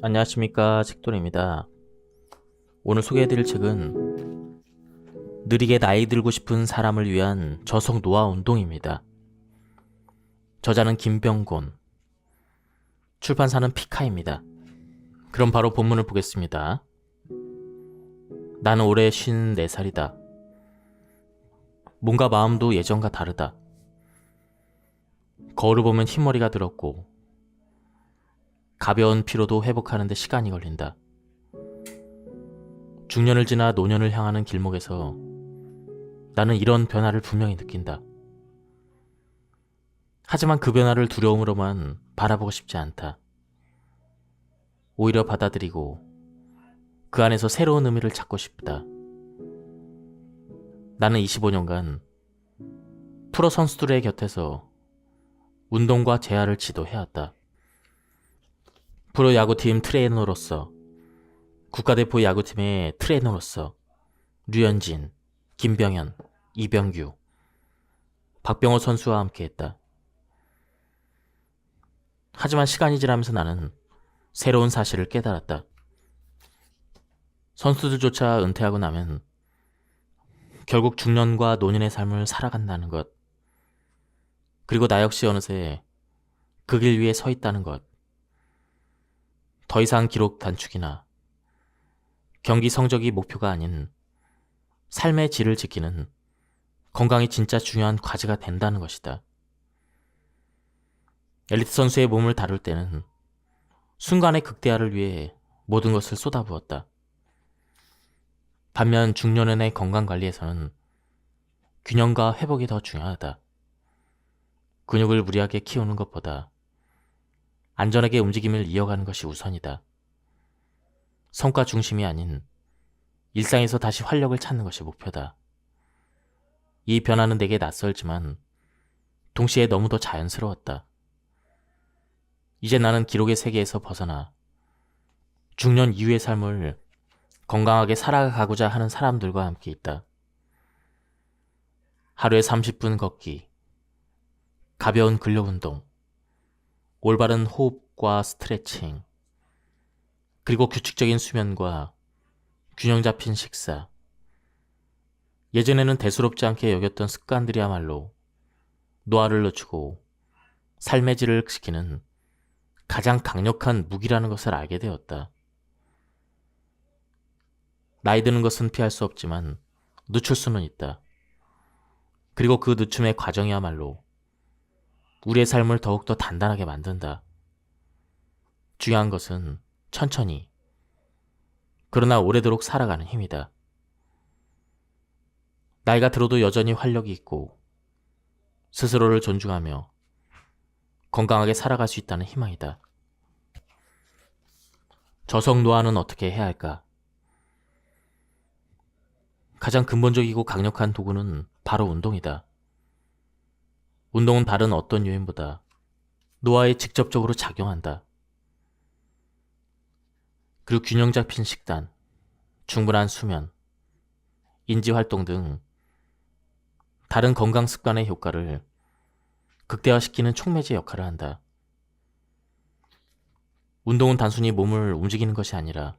안녕하십니까, 책돌입니다. 오늘 소개해드릴 책은 느리게 나이 들고 싶은 사람을 위한 저속 노화 운동입니다. 저자는 김병곤, 출판사는 피카입니다. 그럼 바로 본문을 보겠습니다. 나는 올해 54살이다. 뭔가 마음도 예전과 다르다. 거울을 보면 흰머리가 들었고 가벼운 피로도 회복하는데 시간이 걸린다. 중년을 지나 노년을 향하는 길목에서 나는 이런 변화를 분명히 느낀다. 하지만 그 변화를 두려움으로만 바라보고 싶지 않다. 오히려 받아들이고 그 안에서 새로운 의미를 찾고 싶다. 나는 25년간 프로 선수들의 곁에서 운동과 재활을 지도해왔다. 프로야구팀 트레이너로서, 국가대표 야구팀의 트레이너로서 류현진, 김병현, 이병규, 박병호 선수와 함께했다. 하지만 시간이 지나면서 나는 새로운 사실을 깨달았다. 선수들조차 은퇴하고 나면 결국 중년과 노년의 삶을 살아간다는 것, 그리고 나 역시 어느새 그 길 위에 서 있다는 것. 더 이상 기록 단축이나 경기 성적이 목표가 아닌 삶의 질을 지키는 건강이 진짜 중요한 과제가 된다는 것이다. 엘리트 선수의 몸을 다룰 때는 순간의 극대화를 위해 모든 것을 쏟아부었다. 반면 중년의 건강관리에서는 균형과 회복이 더 중요하다. 근육을 무리하게 키우는 것보다 안전하게 움직임을 이어가는 것이 우선이다. 성과 중심이 아닌 일상에서 다시 활력을 찾는 것이 목표다. 이 변화는 내게 낯설지만 동시에 너무도 자연스러웠다. 이제 나는 기록의 세계에서 벗어나 중년 이후의 삶을 건강하게 살아가고자 하는 사람들과 함께 있다. 하루에 30분 걷기, 가벼운 근력 운동, 올바른 호흡과 스트레칭, 그리고 규칙적인 수면과 균형 잡힌 식사. 예전에는 대수롭지 않게 여겼던 습관들이야말로 노화를 늦추고 삶의 질을 지키는 가장 강력한 무기라는 것을 알게 되었다. 나이 드는 것은 피할 수 없지만 늦출 수는 있다. 그리고 그 늦춤의 과정이야말로 우리의 삶을 더욱더 단단하게 만든다. 중요한 것은 천천히, 그러나 오래도록 살아가는 힘이다. 나이가 들어도 여전히 활력이 있고 스스로를 존중하며 건강하게 살아갈 수 있다는 희망이다. 저속 노화는 어떻게 해야 할까? 가장 근본적이고 강력한 도구는 바로 운동이다. 운동은 다른 어떤 요인보다 노화에 직접적으로 작용한다. 그리고 균형 잡힌 식단, 충분한 수면, 인지활동 등 다른 건강 습관의 효과를 극대화시키는 촉매제 역할을 한다. 운동은 단순히 몸을 움직이는 것이 아니라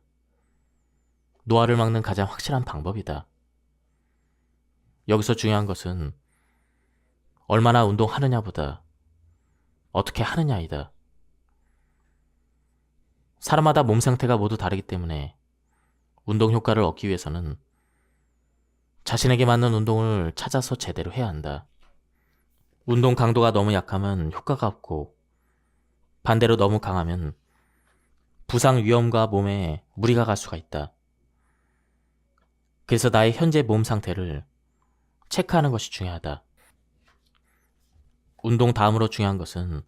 노화를 막는 가장 확실한 방법이다. 여기서 중요한 것은 얼마나 운동하느냐보다 어떻게 하느냐이다. 사람마다 몸 상태가 모두 다르기 때문에 운동 효과를 얻기 위해서는 자신에게 맞는 운동을 찾아서 제대로 해야 한다. 운동 강도가 너무 약하면 효과가 없고 반대로 너무 강하면 부상 위험과 몸에 무리가 갈 수가 있다. 그래서 나의 현재 몸 상태를 체크하는 것이 중요하다. 운동 다음으로 중요한 것은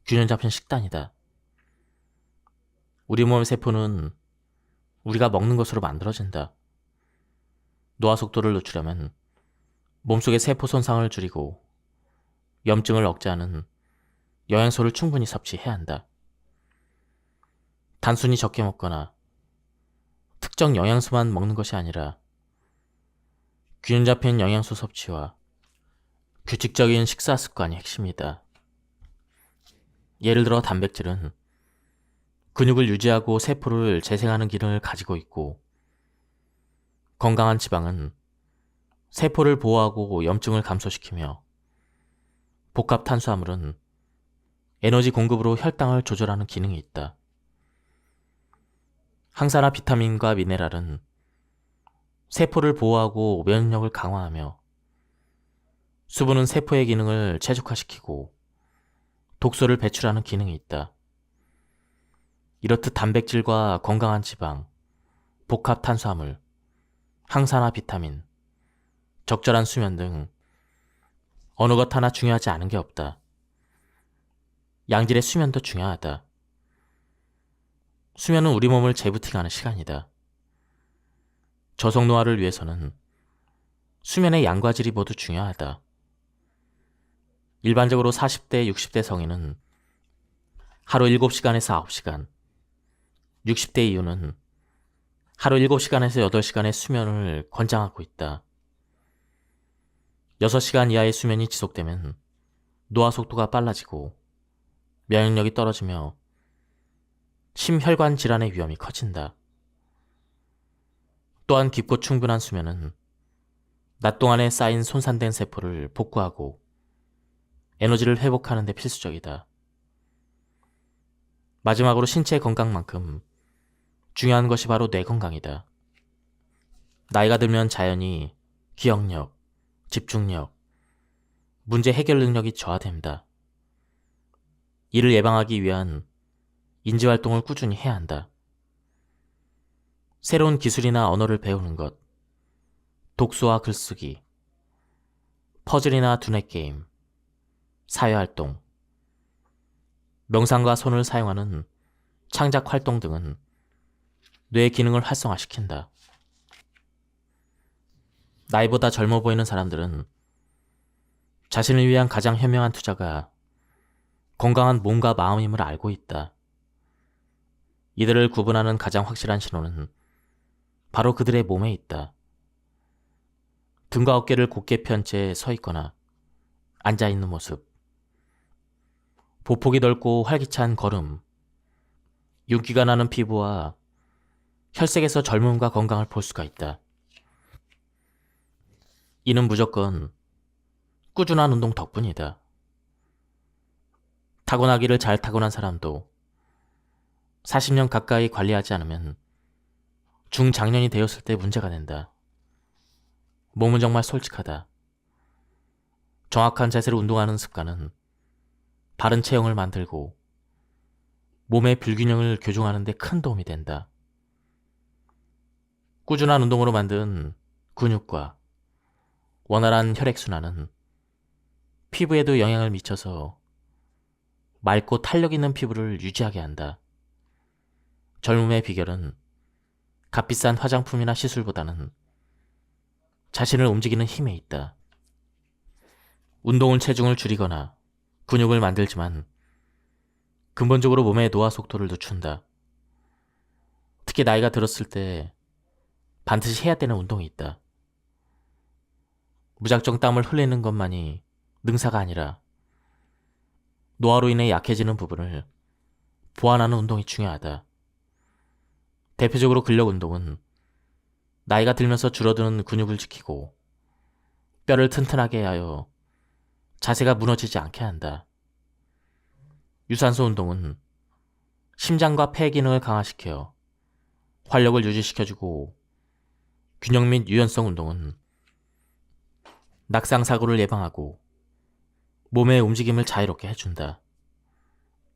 균형 잡힌 식단이다. 우리 몸의 세포는 우리가 먹는 것으로 만들어진다. 노화 속도를 늦추려면 몸속의 세포 손상을 줄이고 염증을 억제하는 영양소를 충분히 섭취해야 한다. 단순히 적게 먹거나 특정 영양소만 먹는 것이 아니라 균형 잡힌 영양소 섭취와 규칙적인 식사 습관이 핵심이다. 예를 들어 단백질은 근육을 유지하고 세포를 재생하는 기능을 가지고 있고, 건강한 지방은 세포를 보호하고 염증을 감소시키며, 복합 탄수화물은 에너지 공급으로 혈당을 조절하는 기능이 있다. 항산화 비타민과 미네랄은 세포를 보호하고 면역력을 강화하며, 수분은 세포의 기능을 최적화시키고 독소를 배출하는 기능이 있다. 이렇듯 단백질과 건강한 지방, 복합 탄수화물, 항산화 비타민, 적절한 수면 등 어느 것 하나 중요하지 않은 게 없다. 양질의 수면도 중요하다. 수면은 우리 몸을 재부팅하는 시간이다. 저속 노화를 위해서는 수면의 양과 질이 모두 중요하다. 일반적으로 40대, 60대 성인은 하루 7시간에서 9시간, 60대 이후는 하루 7시간에서 8시간의 수면을 권장하고 있다. 6시간 이하의 수면이 지속되면 노화 속도가 빨라지고 면역력이 떨어지며 심혈관 질환의 위험이 커진다. 또한 깊고 충분한 수면은 낮 동안에 쌓인 손상된 세포를 복구하고 에너지를 회복하는 데 필수적이다. 마지막으로 신체 건강만큼 중요한 것이 바로 뇌 건강이다. 나이가 들면 자연히 기억력, 집중력, 문제 해결 능력이 저하됩니다. 이를 예방하기 위한 인지활동을 꾸준히 해야 한다. 새로운 기술이나 언어를 배우는 것, 독서와 글쓰기, 퍼즐이나 두뇌 게임, 사회활동, 명상과 손을 사용하는 창작 활동 등은 뇌의 기능을 활성화시킨다. 나이보다 젊어 보이는 사람들은 자신을 위한 가장 현명한 투자가 건강한 몸과 마음임을 알고 있다. 이들을 구분하는 가장 확실한 신호는 바로 그들의 몸에 있다. 등과 어깨를 곧게 편 채 서 있거나 앉아 있는 모습, 보폭이 넓고 활기찬 걸음, 윤기가 나는 피부와 혈색에서 젊음과 건강을 볼 수가 있다. 이는 무조건 꾸준한 운동 덕분이다. 타고나기를 잘 타고난 사람도 40년 가까이 관리하지 않으면 중장년이 되었을 때 문제가 된다. 몸은 정말 솔직하다. 정확한 자세로 운동하는 습관은 바른 체형을 만들고 몸의 불균형을 교정하는 데 큰 도움이 된다. 꾸준한 운동으로 만든 근육과 원활한 혈액순환은 피부에도 영향을 미쳐서 맑고 탄력 있는 피부를 유지하게 한다. 젊음의 비결은 값비싼 화장품이나 시술보다는 자신을 움직이는 힘에 있다. 운동은 체중을 줄이거나 근육을 만들지만 근본적으로 몸의 노화 속도를 늦춘다. 특히 나이가 들었을 때 반드시 해야 되는 운동이 있다. 무작정 땀을 흘리는 것만이 능사가 아니라 노화로 인해 약해지는 부분을 보완하는 운동이 중요하다. 대표적으로 근력 운동은 나이가 들면서 줄어드는 근육을 지키고 뼈를 튼튼하게 하여 자세가 무너지지 않게 한다. 유산소 운동은 심장과 폐 기능을 강화시켜 활력을 유지시켜주고, 균형 및 유연성 운동은 낙상 사고를 예방하고 몸의 움직임을 자유롭게 해준다.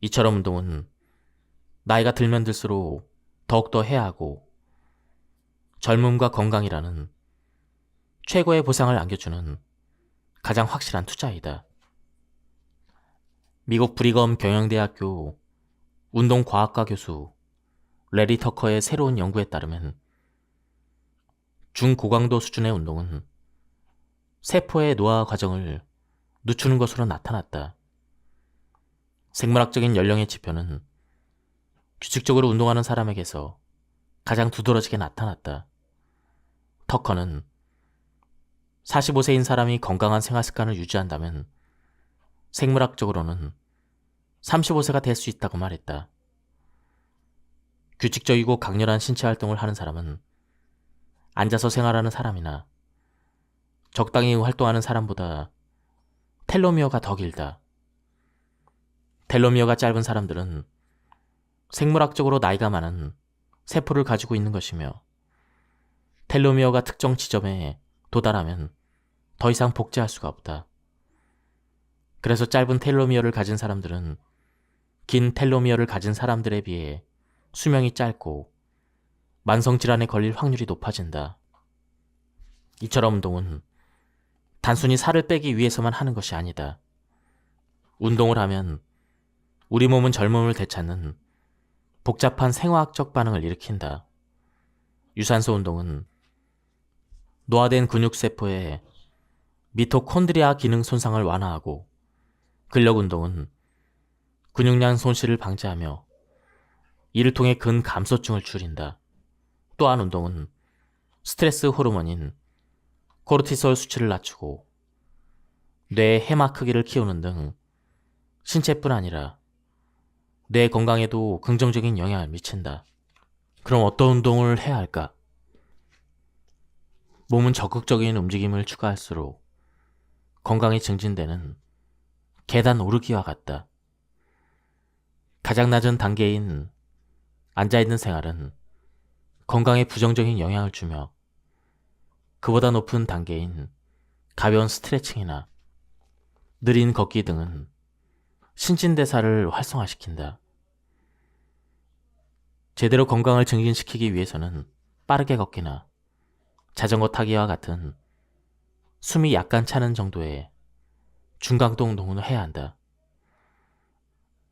이처럼 운동은 나이가 들면 들수록 더욱더 해야 하고 젊음과 건강이라는 최고의 보상을 안겨주는 가장 확실한 투자이다. 미국 브리검 경영대학교 운동과학과 교수 레리 터커의 새로운 연구에 따르면 중고강도 수준의 운동은 세포의 노화 과정을 늦추는 것으로 나타났다. 생물학적인 연령의 지표는 규칙적으로 운동하는 사람에게서 가장 두드러지게 나타났다. 터커는 45세인 사람이 건강한 생활 습관을 유지한다면 생물학적으로는 35세가 될 수 있다고 말했다. 규칙적이고 강렬한 신체 활동을 하는 사람은 앉아서 생활하는 사람이나 적당히 활동하는 사람보다 텔로미어가 더 길다. 텔로미어가 짧은 사람들은 생물학적으로 나이가 많은 세포를 가지고 있는 것이며, 텔로미어가 특정 지점에 도달하면 더 이상 복제할 수가 없다. 그래서 짧은 텔로미어를 가진 사람들은 긴 텔로미어를 가진 사람들에 비해 수명이 짧고 만성질환에 걸릴 확률이 높아진다. 이처럼 운동은 단순히 살을 빼기 위해서만 하는 것이 아니다. 운동을 하면 우리 몸은 젊음을 되찾는 복잡한 생화학적 반응을 일으킨다. 유산소 운동은 노화된 근육세포의 미토콘드리아 기능 손상을 완화하고, 근력 운동은 근육량 손실을 방지하며 이를 통해 근감소증을 줄인다. 또한 운동은 스트레스 호르몬인 코르티솔 수치를 낮추고 뇌의 해마 크기를 키우는 등 신체뿐 아니라 뇌 건강에도 긍정적인 영향을 미친다. 그럼 어떤 운동을 해야 할까? 몸은 적극적인 움직임을 추가할수록 건강이 증진되는 계단 오르기와 같다. 가장 낮은 단계인 앉아있는 생활은 건강에 부정적인 영향을 주며, 그보다 높은 단계인 가벼운 스트레칭이나 느린 걷기 등은 신진대사를 활성화시킨다. 제대로 건강을 증진시키기 위해서는 빠르게 걷기나 자전거 타기와 같은 숨이 약간 차는 정도의 중강도 운동을 해야 한다.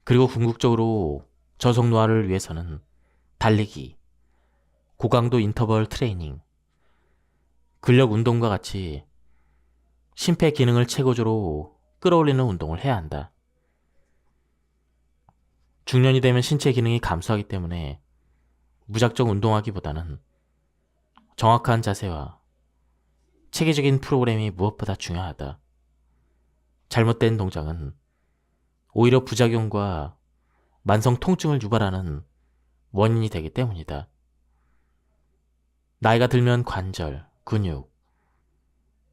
그리고 궁극적으로 저속 노화를 위해서는 달리기, 고강도 인터벌 트레이닝, 근력 운동과 같이 심폐 기능을 최고조로 끌어올리는 운동을 해야 한다. 중년이 되면 신체 기능이 감소하기 때문에 무작정 운동하기보다는 정확한 자세와 체계적인 프로그램이 무엇보다 중요하다. 잘못된 동작은 오히려 부작용과 만성 통증을 유발하는 원인이 되기 때문이다. 나이가 들면 관절, 근육,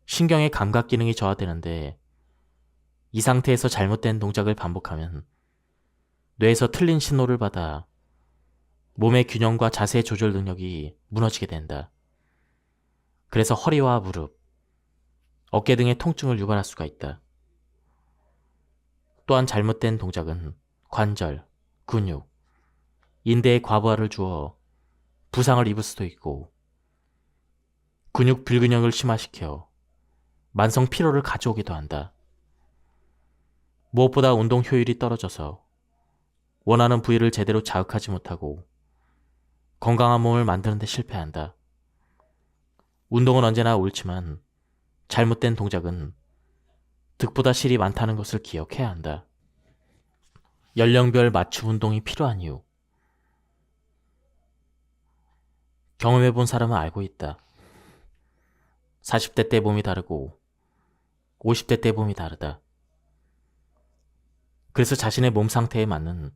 신경의 감각 기능이 저하되는데, 이 상태에서 잘못된 동작을 반복하면 뇌에서 틀린 신호를 받아 몸의 균형과 자세 조절 능력이 무너지게 된다. 그래서 허리와 무릎, 어깨 등의 통증을 유발할 수가 있다. 또한 잘못된 동작은 관절, 근육, 인대에 과부하를 주어 부상을 입을 수도 있고, 근육 불균형을 심화시켜 만성 피로를 가져오기도 한다. 무엇보다 운동 효율이 떨어져서 원하는 부위를 제대로 자극하지 못하고 건강한 몸을 만드는 데 실패한다. 운동은 언제나 옳지만 잘못된 동작은 득보다 실이 많다는 것을 기억해야 한다. 연령별 맞춤 운동이 필요한 이유. 경험해본 사람은 알고 있다. 40대 때 몸이 다르고 50대 때 몸이 다르다. 그래서 자신의 몸 상태에 맞는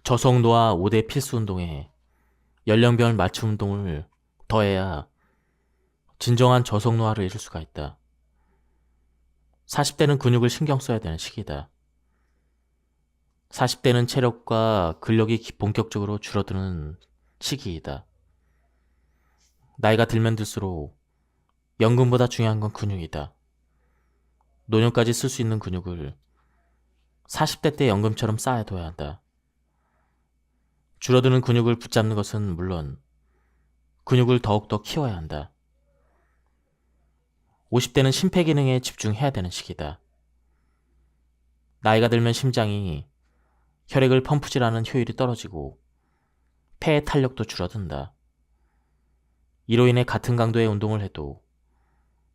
저속 노화 5대 필수 운동에 연령별 맞춤 운동을 더해야 진정한 저속 노화를 이룰 수가 있다. 40대는 근육을 신경 써야 되는 시기다. 40대는 체력과 근력이 본격적으로 줄어드는 시기이다. 나이가 들면 들수록 연금보다 중요한 건 근육이다. 노년까지 쓸 수 있는 근육을 40대 때 연금처럼 쌓아둬야 한다. 줄어드는 근육을 붙잡는 것은 물론 근육을 더욱더 키워야 한다. 50대는 심폐기능에 집중해야 되는 시기다. 나이가 들면 심장이 혈액을 펌프질하는 효율이 떨어지고 폐의 탄력도 줄어든다. 이로 인해 같은 강도의 운동을 해도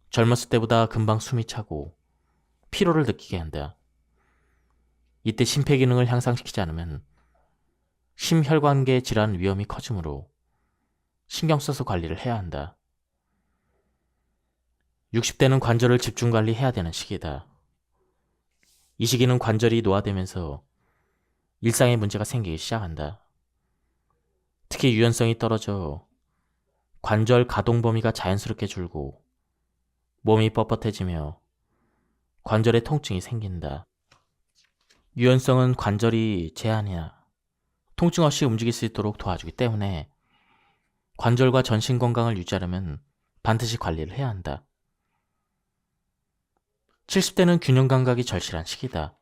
젊었을 때보다 금방 숨이 차고 피로를 느끼게 한다. 이때 심폐기능을 향상시키지 않으면 심혈관계 질환 위험이 커지므로 신경 써서 관리를 해야 한다. 60대는 관절을 집중 관리해야 되는 시기다. 이 시기는 관절이 노화되면서 일상에 문제가 생기기 시작한다. 특히 유연성이 떨어져 관절 가동 범위가 자연스럽게 줄고 몸이 뻣뻣해지며 관절에 통증이 생긴다. 유연성은 관절이 제한이나 통증 없이 움직일 수 있도록 도와주기 때문에 관절과 전신 건강을 유지하려면 반드시 관리를 해야 한다. 70대는 균형 감각이 절실한 시기다.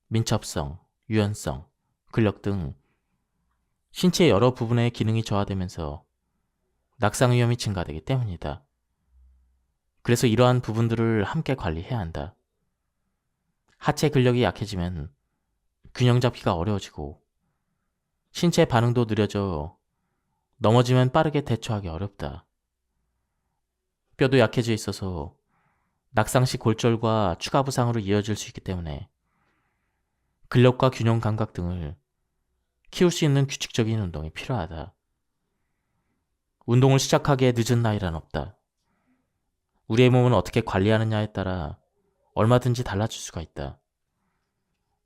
민첩성, 유연성, 근력 등 신체의 여러 부분의 기능이 저하되면서 낙상 위험이 증가되기 때문이다. 그래서 이러한 부분들을 함께 관리해야 한다. 하체 근력이 약해지면 균형 잡기가 어려워지고 신체 반응도 느려져 넘어지면 빠르게 대처하기 어렵다. 뼈도 약해져 있어서 낙상 시 골절과 추가 부상으로 이어질 수 있기 때문에 근력과 균형 감각 등을 키울 수 있는 규칙적인 운동이 필요하다. 운동을 시작하기에 늦은 나이란 없다. 우리의 몸은 어떻게 관리하느냐에 따라 얼마든지 달라질 수가 있다.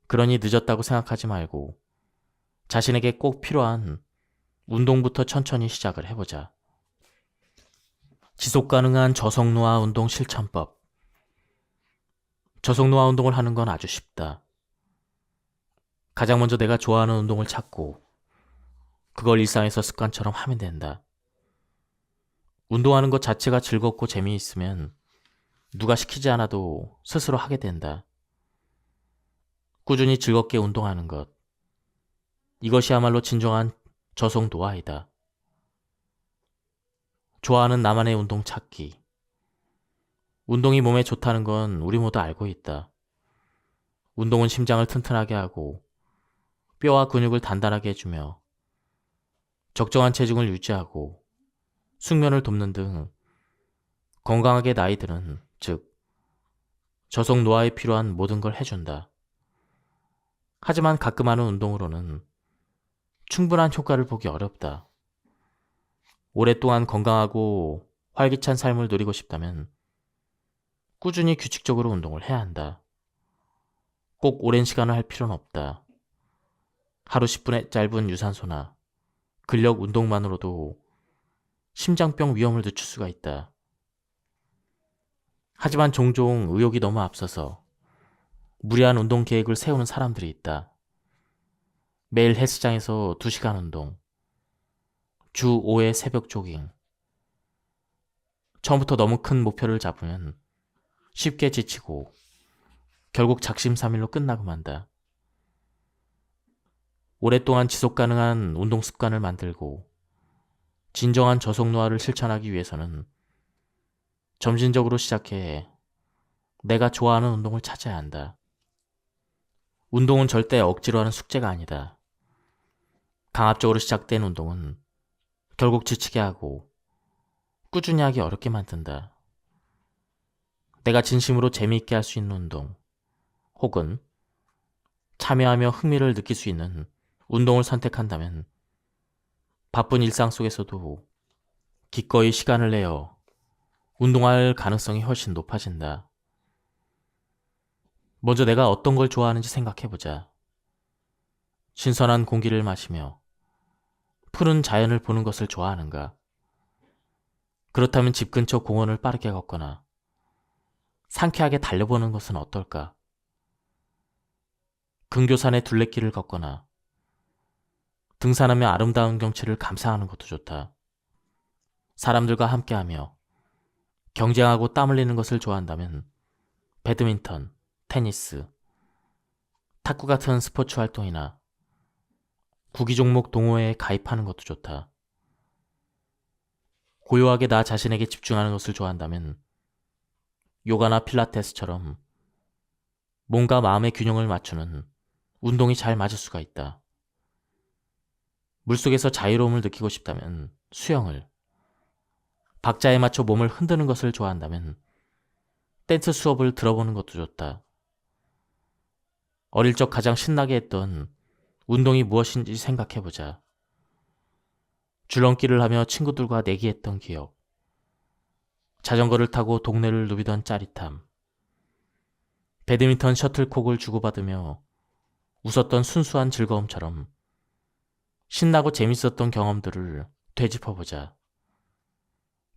그러니 늦었다고 생각하지 말고 자신에게 꼭 필요한 운동부터 천천히 시작을 해보자. 지속 가능한 저속노화 운동 실천법. 저속노화 운동을 하는 건 아주 쉽다. 가장 먼저 내가 좋아하는 운동을 찾고 그걸 일상에서 습관처럼 하면 된다. 운동하는 것 자체가 즐겁고 재미있으면 누가 시키지 않아도 스스로 하게 된다. 꾸준히 즐겁게 운동하는 것. 이것이야말로 진정한 저속 노화이다. 좋아하는 나만의 운동 찾기. 운동이 몸에 좋다는 건 우리 모두 알고 있다. 운동은 심장을 튼튼하게 하고 뼈와 근육을 단단하게 해주며 적정한 체중을 유지하고 숙면을 돕는 등 건강하게 나이 드는, 즉 저속 노화에 필요한 모든 걸 해준다. 하지만 가끔 하는 운동으로는 충분한 효과를 보기 어렵다. 오랫동안 건강하고 활기찬 삶을 누리고 싶다면 꾸준히 규칙적으로 운동을 해야 한다. 꼭 오랜 시간을 할 필요는 없다. 하루 10분의 짧은 유산소나 근력 운동만으로도 심장병 위험을 늦출 수가 있다. 하지만 종종 의욕이 너무 앞서서 무리한 운동 계획을 세우는 사람들이 있다. 매일 헬스장에서 2시간 운동, 주 5회 새벽 조깅. 처음부터 너무 큰 목표를 잡으면 쉽게 지치고 결국 작심삼일로 끝나고 만다. 오랫동안 지속 가능한 운동 습관을 만들고 진정한 저속 노화를 실천하기 위해서는 점진적으로 시작해 내가 좋아하는 운동을 찾아야 한다. 운동은 절대 억지로 하는 숙제가 아니다. 강압적으로 시작된 운동은 결국 지치게 하고 꾸준히 하기 어렵게 만든다. 내가 진심으로 재미있게 할 수 있는 운동, 혹은 참여하며 흥미를 느낄 수 있는 운동을 선택한다면 바쁜 일상 속에서도 기꺼이 시간을 내어 운동할 가능성이 훨씬 높아진다. 먼저 내가 어떤 걸 좋아하는지 생각해보자. 신선한 공기를 마시며 푸른 자연을 보는 것을 좋아하는가? 그렇다면 집 근처 공원을 빠르게 걷거나 상쾌하게 달려보는 것은 어떨까? 근교산의 둘레길을 걷거나 등산하며 아름다운 경치를 감상하는 것도 좋다. 사람들과 함께하며 경쟁하고 땀 흘리는 것을 좋아한다면 배드민턴, 테니스, 탁구 같은 스포츠 활동이나 구기 종목 동호회에 가입하는 것도 좋다. 고요하게 나 자신에게 집중하는 것을 좋아한다면 요가나 필라테스처럼 몸과 마음의 균형을 맞추는 운동이 잘 맞을 수가 있다. 물속에서 자유로움을 느끼고 싶다면 수영을, 박자에 맞춰 몸을 흔드는 것을 좋아한다면 댄스 수업을 들어보는 것도 좋다. 어릴 적 가장 신나게 했던 운동이 무엇인지 생각해보자. 줄넘기를 하며 친구들과 내기했던 기억, 자전거를 타고 동네를 누비던 짜릿함, 배드민턴 셔틀콕을 주고받으며 웃었던 순수한 즐거움처럼 신나고 재밌었던 경험들을 되짚어보자.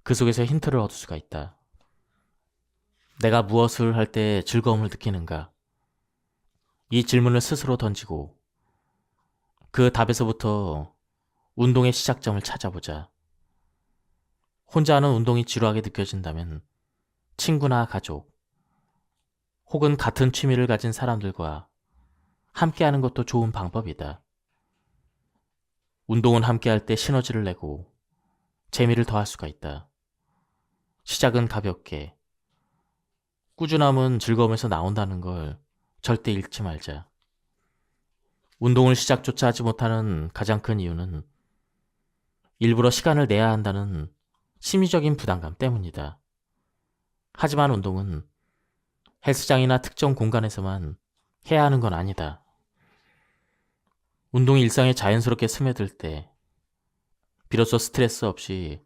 그 속에서 힌트를 얻을 수가 있다. 내가 무엇을 할 때 즐거움을 느끼는가? 이 질문을 스스로 던지고 그 답에서부터 운동의 시작점을 찾아보자. 혼자 하는 운동이 지루하게 느껴진다면 친구나 가족, 혹은 같은 취미를 가진 사람들과 함께하는 것도 좋은 방법이다. 운동은 함께할 때 시너지를 내고 재미를 더할 수가 있다. 시작은 가볍게, 꾸준함은 즐거움에서 나온다는 걸 절대 잃지 말자. 운동을 시작조차 하지 못하는 가장 큰 이유는 일부러 시간을 내야 한다는 심리적인 부담감 때문이다. 하지만 운동은 헬스장이나 특정 공간에서만 해야 하는 건 아니다. 운동이 일상에 자연스럽게 스며들 때 비로소 스트레스 없이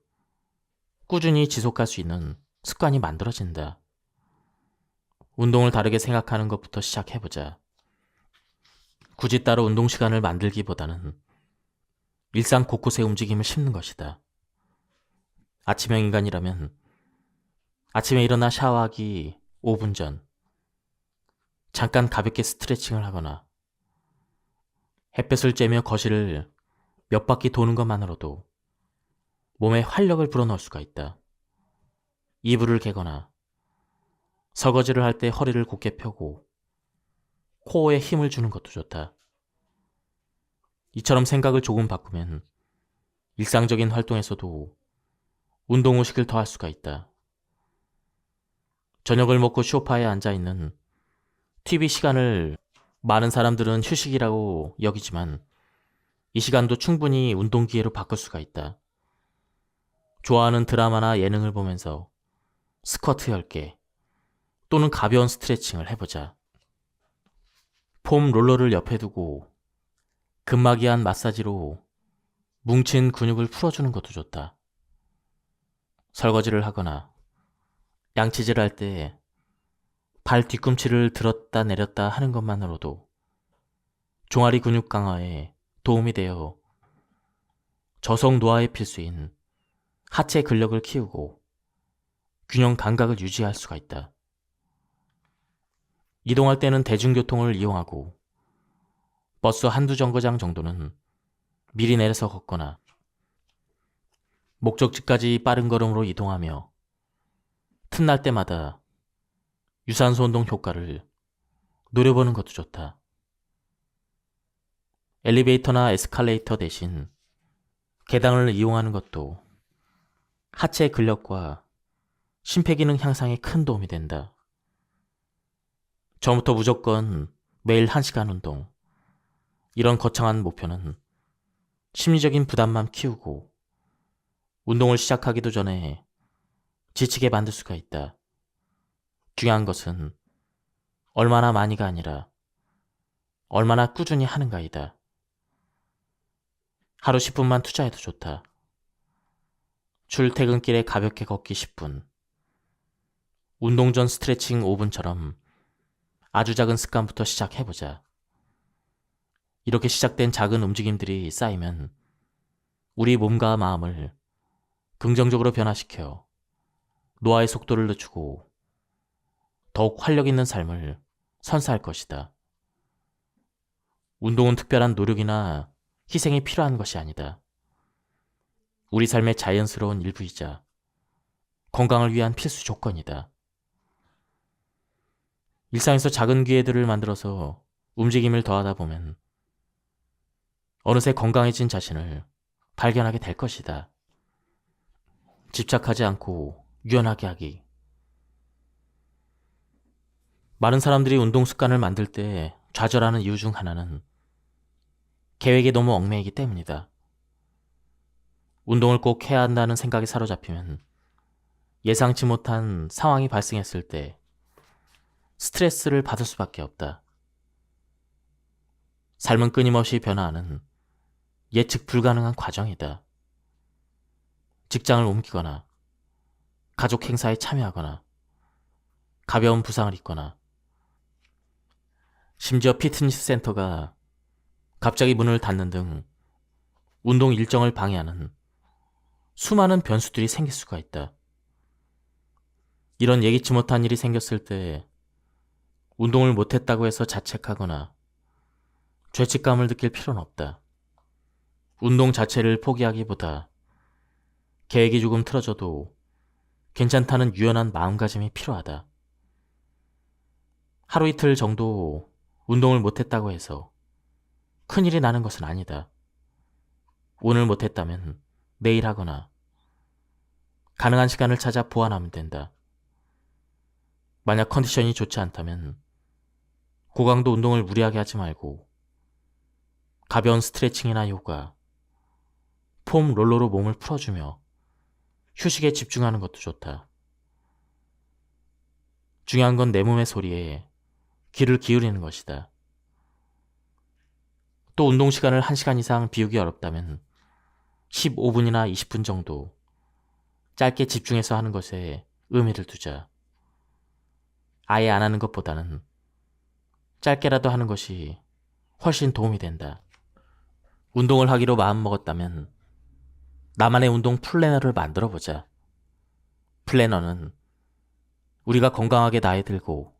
꾸준히 지속할 수 있는 습관이 만들어진다. 운동을 다르게 생각하는 것부터 시작해보자. 굳이 따로 운동 시간을 만들기보다는 일상 곳곳에 움직임을 심는 것이다. 아침형 인간이라면 아침에 일어나 샤워하기 5분 전 잠깐 가볍게 스트레칭을 하거나 햇볕을 쬐며 거실을 몇 바퀴 도는 것만으로도 몸에 활력을 불어넣을 수가 있다. 이불을 개거나 설거지를 할 때 허리를 곧게 펴고 코어에 힘을 주는 것도 좋다. 이처럼 생각을 조금 바꾸면 일상적인 활동에서도 운동 의식을 더할 수가 있다. 저녁을 먹고 소파에 앉아있는 TV 시간을 많은 사람들은 휴식이라고 여기지만 이 시간도 충분히 운동 기회로 바꿀 수가 있다. 좋아하는 드라마나 예능을 보면서 스쿼트 10개 또는 가벼운 스트레칭을 해보자. 폼 롤러를 옆에 두고 근막이한 마사지로 뭉친 근육을 풀어주는 것도 좋다. 설거지를 하거나 양치질을 할 때 발 뒤꿈치를 들었다 내렸다 하는 것만으로도 종아리 근육 강화에 도움이 되어 저속 노화의 필수인 하체 근력을 키우고 균형 감각을 유지할 수가 있다. 이동할 때는 대중교통을 이용하고 버스 한두 정거장 정도는 미리 내려서 걷거나 목적지까지 빠른 걸음으로 이동하며 틈날 때마다 유산소 운동 효과를 노려보는 것도 좋다. 엘리베이터나 에스컬레이터 대신 계단을 이용하는 것도 하체 근력과 심폐기능 향상에 큰 도움이 된다. 처음부터 무조건 매일 1시간 운동, 이런 거창한 목표는 심리적인 부담만 키우고 운동을 시작하기도 전에 지치게 만들 수가 있다. 중요한 것은 얼마나 많이가 아니라 얼마나 꾸준히 하는가이다. 하루 10분만 투자해도 좋다. 출퇴근길에 가볍게 걷기 10분, 운동 전 스트레칭 5분처럼 아주 작은 습관부터 시작해보자. 이렇게 시작된 작은 움직임들이 쌓이면 우리 몸과 마음을 긍정적으로 변화시켜 노화의 속도를 늦추고 더욱 활력 있는 삶을 선사할 것이다. 운동은 특별한 노력이나 희생이 필요한 것이 아니다. 우리 삶의 자연스러운 일부이자 건강을 위한 필수 조건이다. 일상에서 작은 기회들을 만들어서 움직임을 더하다 보면 어느새 건강해진 자신을 발견하게 될 것이다. 집착하지 않고 유연하게 하기. 많은 사람들이 운동 습관을 만들 때 좌절하는 이유 중 하나는 계획에 너무 얽매이기 때문이다. 운동을 꼭 해야 한다는 생각에 사로잡히면 예상치 못한 상황이 발생했을 때 스트레스를 받을 수밖에 없다. 삶은 끊임없이 변화하는 예측 불가능한 과정이다. 직장을 옮기거나 가족 행사에 참여하거나 가벼운 부상을 입거나 심지어 피트니스 센터가 갑자기 문을 닫는 등 운동 일정을 방해하는 수많은 변수들이 생길 수가 있다. 이런 예기치 못한 일이 생겼을 때 운동을 못했다고 해서 자책하거나 죄책감을 느낄 필요는 없다. 운동 자체를 포기하기보다 계획이 조금 틀어져도 괜찮다는 유연한 마음가짐이 필요하다. 하루 이틀 정도 운동을 못했다고 해서 큰일이 나는 것은 아니다. 오늘 못했다면 내일 하거나 가능한 시간을 찾아 보완하면 된다. 만약 컨디션이 좋지 않다면 고강도 운동을 무리하게 하지 말고 가벼운 스트레칭이나 요가, 폼 롤러로 몸을 풀어주며 휴식에 집중하는 것도 좋다. 중요한 건 내 몸의 소리에 귀를 기울이는 것이다. 또 운동 시간을 1시간 이상 비우기 어렵다면 15분이나 20분 정도 짧게 집중해서 하는 것에 의미를 두자. 아예 안 하는 것보다는 짧게라도 하는 것이 훨씬 도움이 된다. 운동을 하기로 마음먹었다면 나만의 운동 플래너를 만들어보자. 플래너는 우리가 건강하게 나이 들고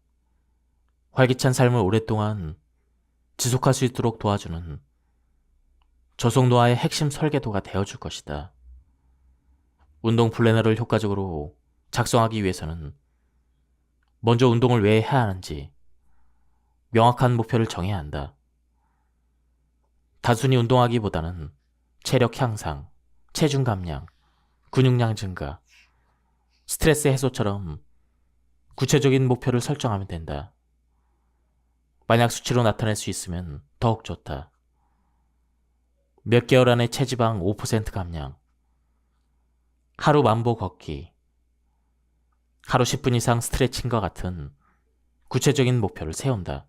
활기찬 삶을 오랫동안 지속할 수 있도록 도와주는 저속노화의 핵심 설계도가 되어줄 것이다. 운동 플래너를 효과적으로 작성하기 위해서는 먼저 운동을 왜 해야 하는지 명확한 목표를 정해야 한다. 단순히 운동하기보다는 체력 향상, 체중 감량, 근육량 증가, 스트레스 해소처럼 구체적인 목표를 설정하면 된다. 만약 수치로 나타낼 수 있으면 더욱 좋다. 몇 개월 안에 체지방 5% 감량, 하루 만보 걷기, 하루 10분 이상 스트레칭과 같은 구체적인 목표를 세운다.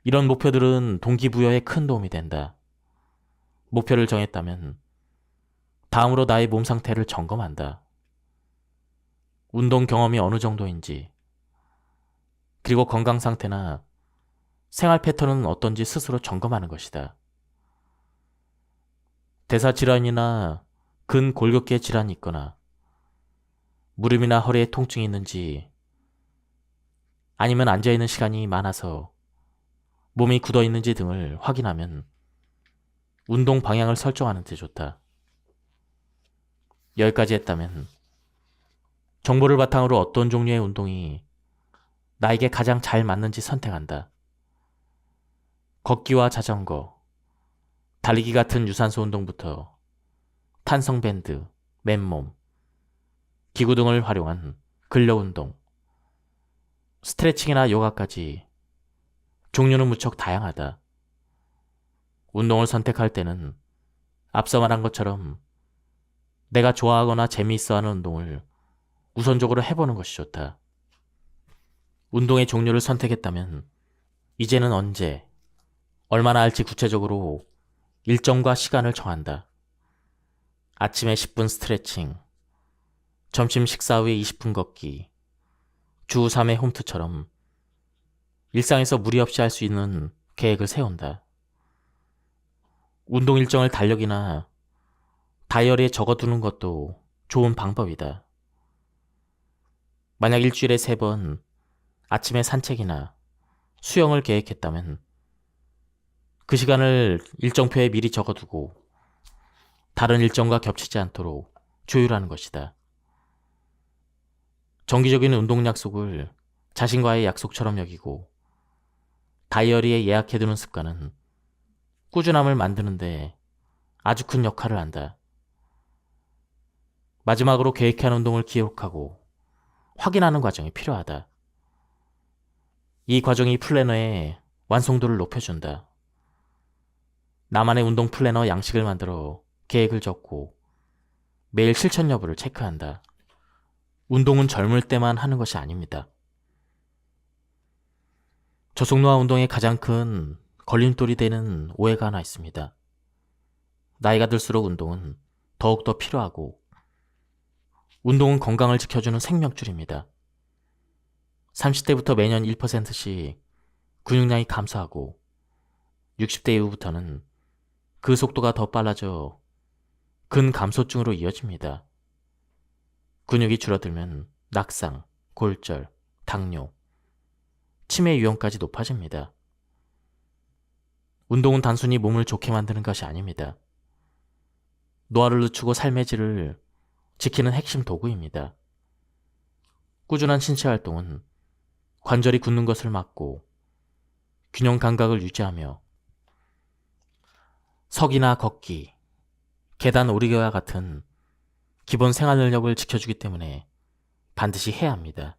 이런 목표들은 동기부여에 큰 도움이 된다. 목표를 정했다면 다음으로 나의 몸 상태를 점검한다. 운동 경험이 어느 정도인지, 그리고 건강 상태나 생활 패턴은 어떤지 스스로 점검하는 것이다. 대사 질환이나 근골격계 질환이 있거나 무릎이나 허리에 통증이 있는지, 아니면 앉아있는 시간이 많아서 몸이 굳어 있는지 등을 확인하면 운동 방향을 설정하는 데 좋다. 여기까지 했다면 정보를 바탕으로 어떤 종류의 운동이 나에게 가장 잘 맞는지 선택한다. 걷기와 자전거, 달리기 같은 유산소 운동부터 탄성밴드, 맨몸, 기구 등을 활용한 근력 운동, 스트레칭이나 요가까지 종류는 무척 다양하다. 운동을 선택할 때는 앞서 말한 것처럼 내가 좋아하거나 재미있어하는 운동을 우선적으로 해보는 것이 좋다. 운동의 종류를 선택했다면 이제는 언제, 얼마나 할지 구체적으로 일정과 시간을 정한다. 아침에 10분 스트레칭, 점심 식사 후에 20분 걷기, 주 3회 홈트처럼 일상에서 무리 없이 할 수 있는 계획을 세운다. 운동 일정을 달력이나 다이어리에 적어두는 것도 좋은 방법이다. 만약 일주일에 3번 아침에 산책이나 수영을 계획했다면 그 시간을 일정표에 미리 적어두고 다른 일정과 겹치지 않도록 조율하는 것이다. 정기적인 운동 약속을 자신과의 약속처럼 여기고 다이어리에 예약해두는 습관은 꾸준함을 만드는데 아주 큰 역할을 한다. 마지막으로 계획한 운동을 기록하고 확인하는 과정이 필요하다. 이 과정이 플래너의 완성도를 높여준다. 나만의 운동 플래너 양식을 만들어 계획을 적고 매일 실천 여부를 체크한다. 운동은 젊을 때만 하는 것이 아닙니다. 저속노화 운동의 가장 큰 걸림돌이 되는 오해가 하나 있습니다. 나이가 들수록 운동은 더욱더 필요하고 운동은 건강을 지켜주는 생명줄입니다. 30대부터 매년 1%씩 근육량이 감소하고 60대 이후부터는 그 속도가 더 빨라져 근감소증으로 이어집니다. 근육이 줄어들면 낙상, 골절, 당뇨, 치매 위험까지 높아집니다. 운동은 단순히 몸을 좋게 만드는 것이 아닙니다. 노화를 늦추고 삶의 질을 지키는 핵심 도구입니다. 꾸준한 신체 활동은 관절이 굳는 것을 막고 균형 감각을 유지하며 서기나 걷기, 계단 오르기와 같은 기본 생활 능력을 지켜주기 때문에 반드시 해야 합니다.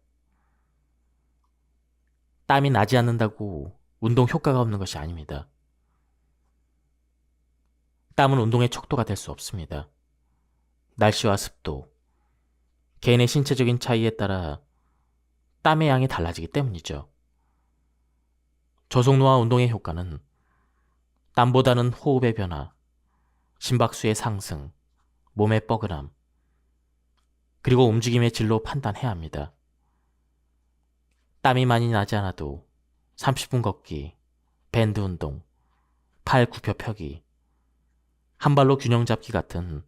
땀이 나지 않는다고 운동 효과가 없는 것이 아닙니다. 땀은 운동의 척도가 될 수 없습니다. 날씨와 습도, 개인의 신체적인 차이에 따라 땀의 양이 달라지기 때문이죠. 저속노화 운동의 효과는 땀보다는 호흡의 변화, 심박수의 상승, 몸의 뻐근함, 그리고 움직임의 질로 판단해야 합니다. 땀이 많이 나지 않아도 30분 걷기, 밴드 운동, 팔 굽혀 펴기, 한 발로 균형 잡기 같은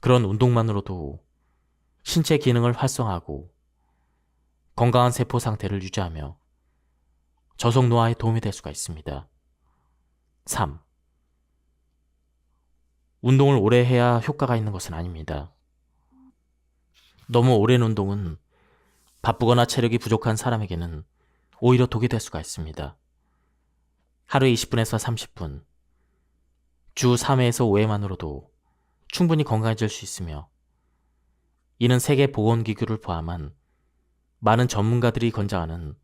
그런 운동만으로도 신체 기능을 활성화하고 건강한 세포 상태를 유지하며 저속 노화에 도움이 될 수가 있습니다. 3. 운동을 오래 해야 효과가 있는 것은 아닙니다. 너무 오랜 운동은 바쁘거나 체력이 부족한 사람에게는 오히려 독이 될 수가 있습니다. 하루에 20분에서 30분, 주 3회에서 5회만으로도 충분히 건강해질 수 있으며 이는 세계보건기구를 포함한 많은 전문가들이 권장하는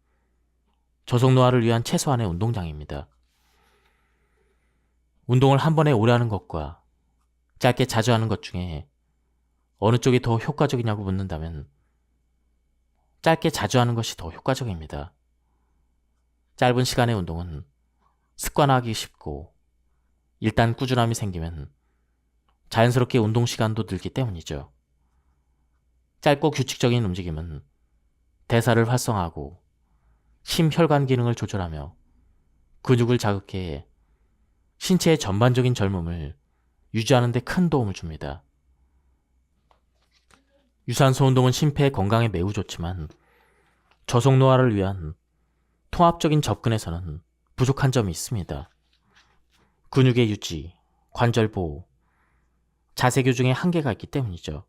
저속노화를 위한 최소한의 운동량입니다. 운동을 한 번에 오래 하는 것과 짧게 자주 하는 것 중에 어느 쪽이 더 효과적이냐고 묻는다면 짧게 자주 하는 것이 더 효과적입니다. 짧은 시간의 운동은 습관화하기 쉽고 일단 꾸준함이 생기면 자연스럽게 운동 시간도 늘기 때문이죠. 짧고 규칙적인 움직임은 대사를 활성화하고 심혈관 기능을 조절하며 근육을 자극해 신체의 전반적인 젊음을 유지하는 데 큰 도움을 줍니다. 유산소 운동은 심폐 건강에 매우 좋지만 저속노화를 위한 통합적인 접근에서는 부족한 점이 있습니다. 근육의 유지, 관절 보호, 자세 교정에 한계가 있기 때문이죠.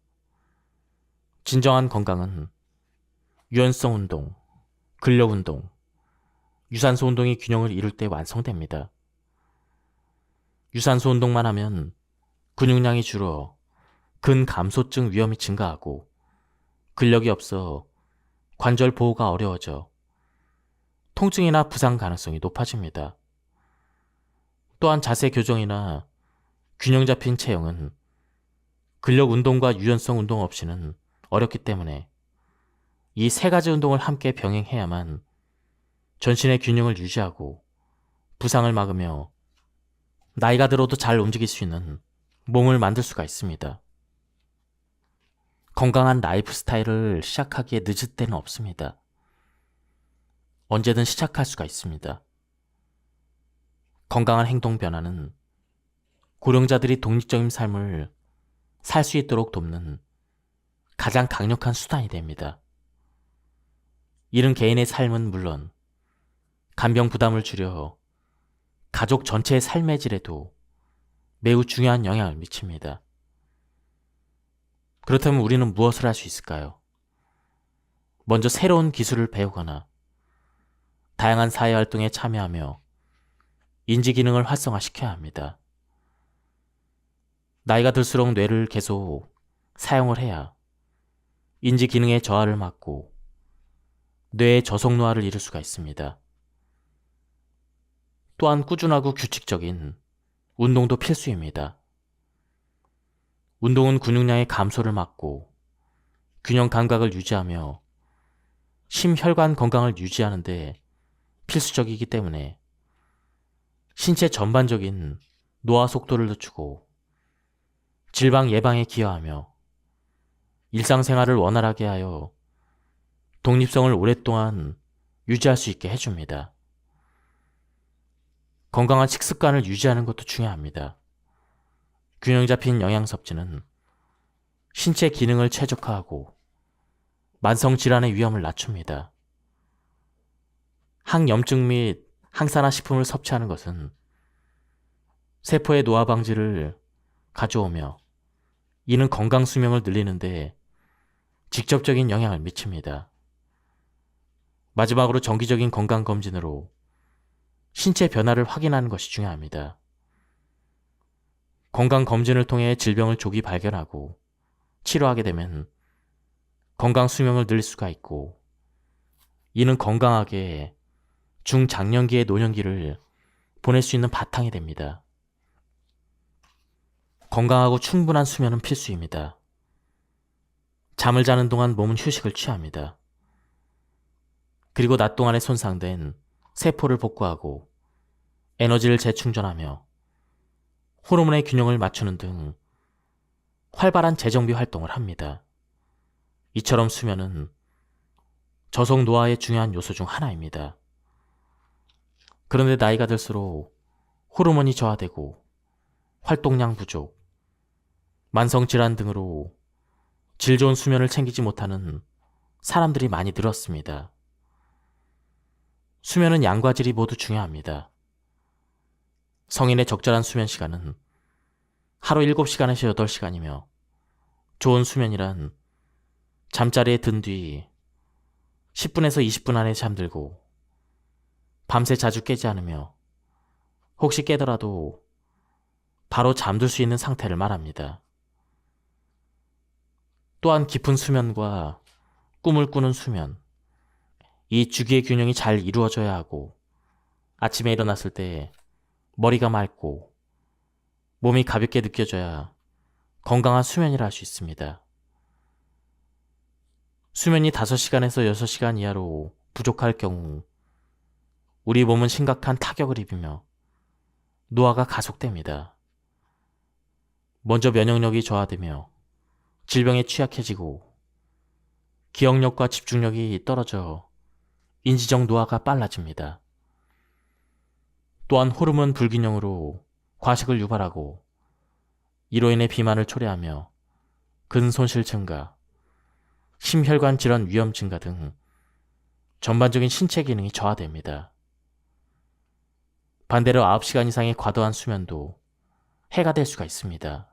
진정한 건강은 유연성 운동, 근력 운동, 유산소 운동이 균형을 이룰 때 완성됩니다. 유산소 운동만 하면 근육량이 줄어 근감소증 위험이 증가하고 근력이 없어 관절 보호가 어려워져 통증이나 부상 가능성이 높아집니다. 또한 자세 교정이나 균형 잡힌 체형은 근력 운동과 유연성 운동 없이는 어렵기 때문에 이 세 가지 운동을 함께 병행해야만 전신의 균형을 유지하고 부상을 막으며 나이가 들어도 잘 움직일 수 있는 몸을 만들 수가 있습니다. 건강한 라이프 스타일을 시작하기에 늦을 때는 없습니다. 언제든 시작할 수가 있습니다. 건강한 행동 변화는 고령자들이 독립적인 삶을 살 수 있도록 돕는 가장 강력한 수단이 됩니다. 이런 개인의 삶은 물론 간병 부담을 줄여 가족 전체의 삶의 질에도 매우 중요한 영향을 미칩니다. 그렇다면 우리는 무엇을 할 수 있을까요? 먼저 새로운 기술을 배우거나 다양한 사회활동에 참여하며 인지 기능을 활성화시켜야 합니다. 나이가 들수록 뇌를 계속 사용을 해야 인지 기능의 저하를 막고 뇌의 저속노화를 이룰 수가 있습니다. 또한 꾸준하고 규칙적인 운동도 필수입니다. 운동은 근육량의 감소를 막고 균형 감각을 유지하며 심혈관 건강을 유지하는 데 필수적이기 때문에 신체 전반적인 노화 속도를 늦추고 질병 예방에 기여하며 일상생활을 원활하게 하여 독립성을 오랫동안 유지할 수 있게 해줍니다. 건강한 식습관을 유지하는 것도 중요합니다. 균형 잡힌 영양 섭취는 신체 기능을 최적화하고 만성 질환의 위험을 낮춥니다. 항염증 및 항산화 식품을 섭취하는 것은 세포의 노화 방지를 가져오며 이는 건강 수명을 늘리는데 직접적인 영향을 미칩니다. 마지막으로 정기적인 건강검진으로 신체 변화를 확인하는 것이 중요합니다. 건강검진을 통해 질병을 조기 발견하고 치료하게 되면 건강 수명을 늘릴 수가 있고 이는 건강하게 중장년기의 노년기를 보낼 수 있는 바탕이 됩니다. 건강하고 충분한 수면은 필수입니다. 잠을 자는 동안 몸은 휴식을 취합니다. 그리고 낮 동안에 손상된 세포를 복구하고 에너지를 재충전하며 호르몬의 균형을 맞추는 등 활발한 재정비 활동을 합니다. 이처럼 수면은 저속 노화의 중요한 요소 중 하나입니다. 그런데 나이가 들수록 호르몬이 저하되고 활동량 부족, 만성질환 등으로 질 좋은 수면을 챙기지 못하는 사람들이 많이 늘었습니다. 수면은 양과 질이 모두 중요합니다. 성인의 적절한 수면 시간은 하루 7시간에서 8시간이며 좋은 수면이란 잠자리에 든 뒤 10분에서 20분 안에 잠들고 밤새 자주 깨지 않으며 혹시 깨더라도 바로 잠들 수 있는 상태를 말합니다. 또한 깊은 수면과 꿈을 꾸는 수면, 이 주기의 균형이 잘 이루어져야 하고 아침에 일어났을 때 머리가 맑고 몸이 가볍게 느껴져야 건강한 수면이라 할 수 있습니다. 수면이 5시간에서 6시간 이하로 부족할 경우 우리 몸은 심각한 타격을 입으며 노화가 가속됩니다. 먼저 면역력이 저하되며 질병에 취약해지고 기억력과 집중력이 떨어져 인지적 노화가 빨라집니다. 또한 호르몬 불균형으로 과식을 유발하고 이로 인해 비만을 초래하며 근손실 증가, 심혈관 질환 위험 증가 등 전반적인 신체 기능이 저하됩니다. 반대로 9시간 이상의 과도한 수면도 해가 될 수가 있습니다.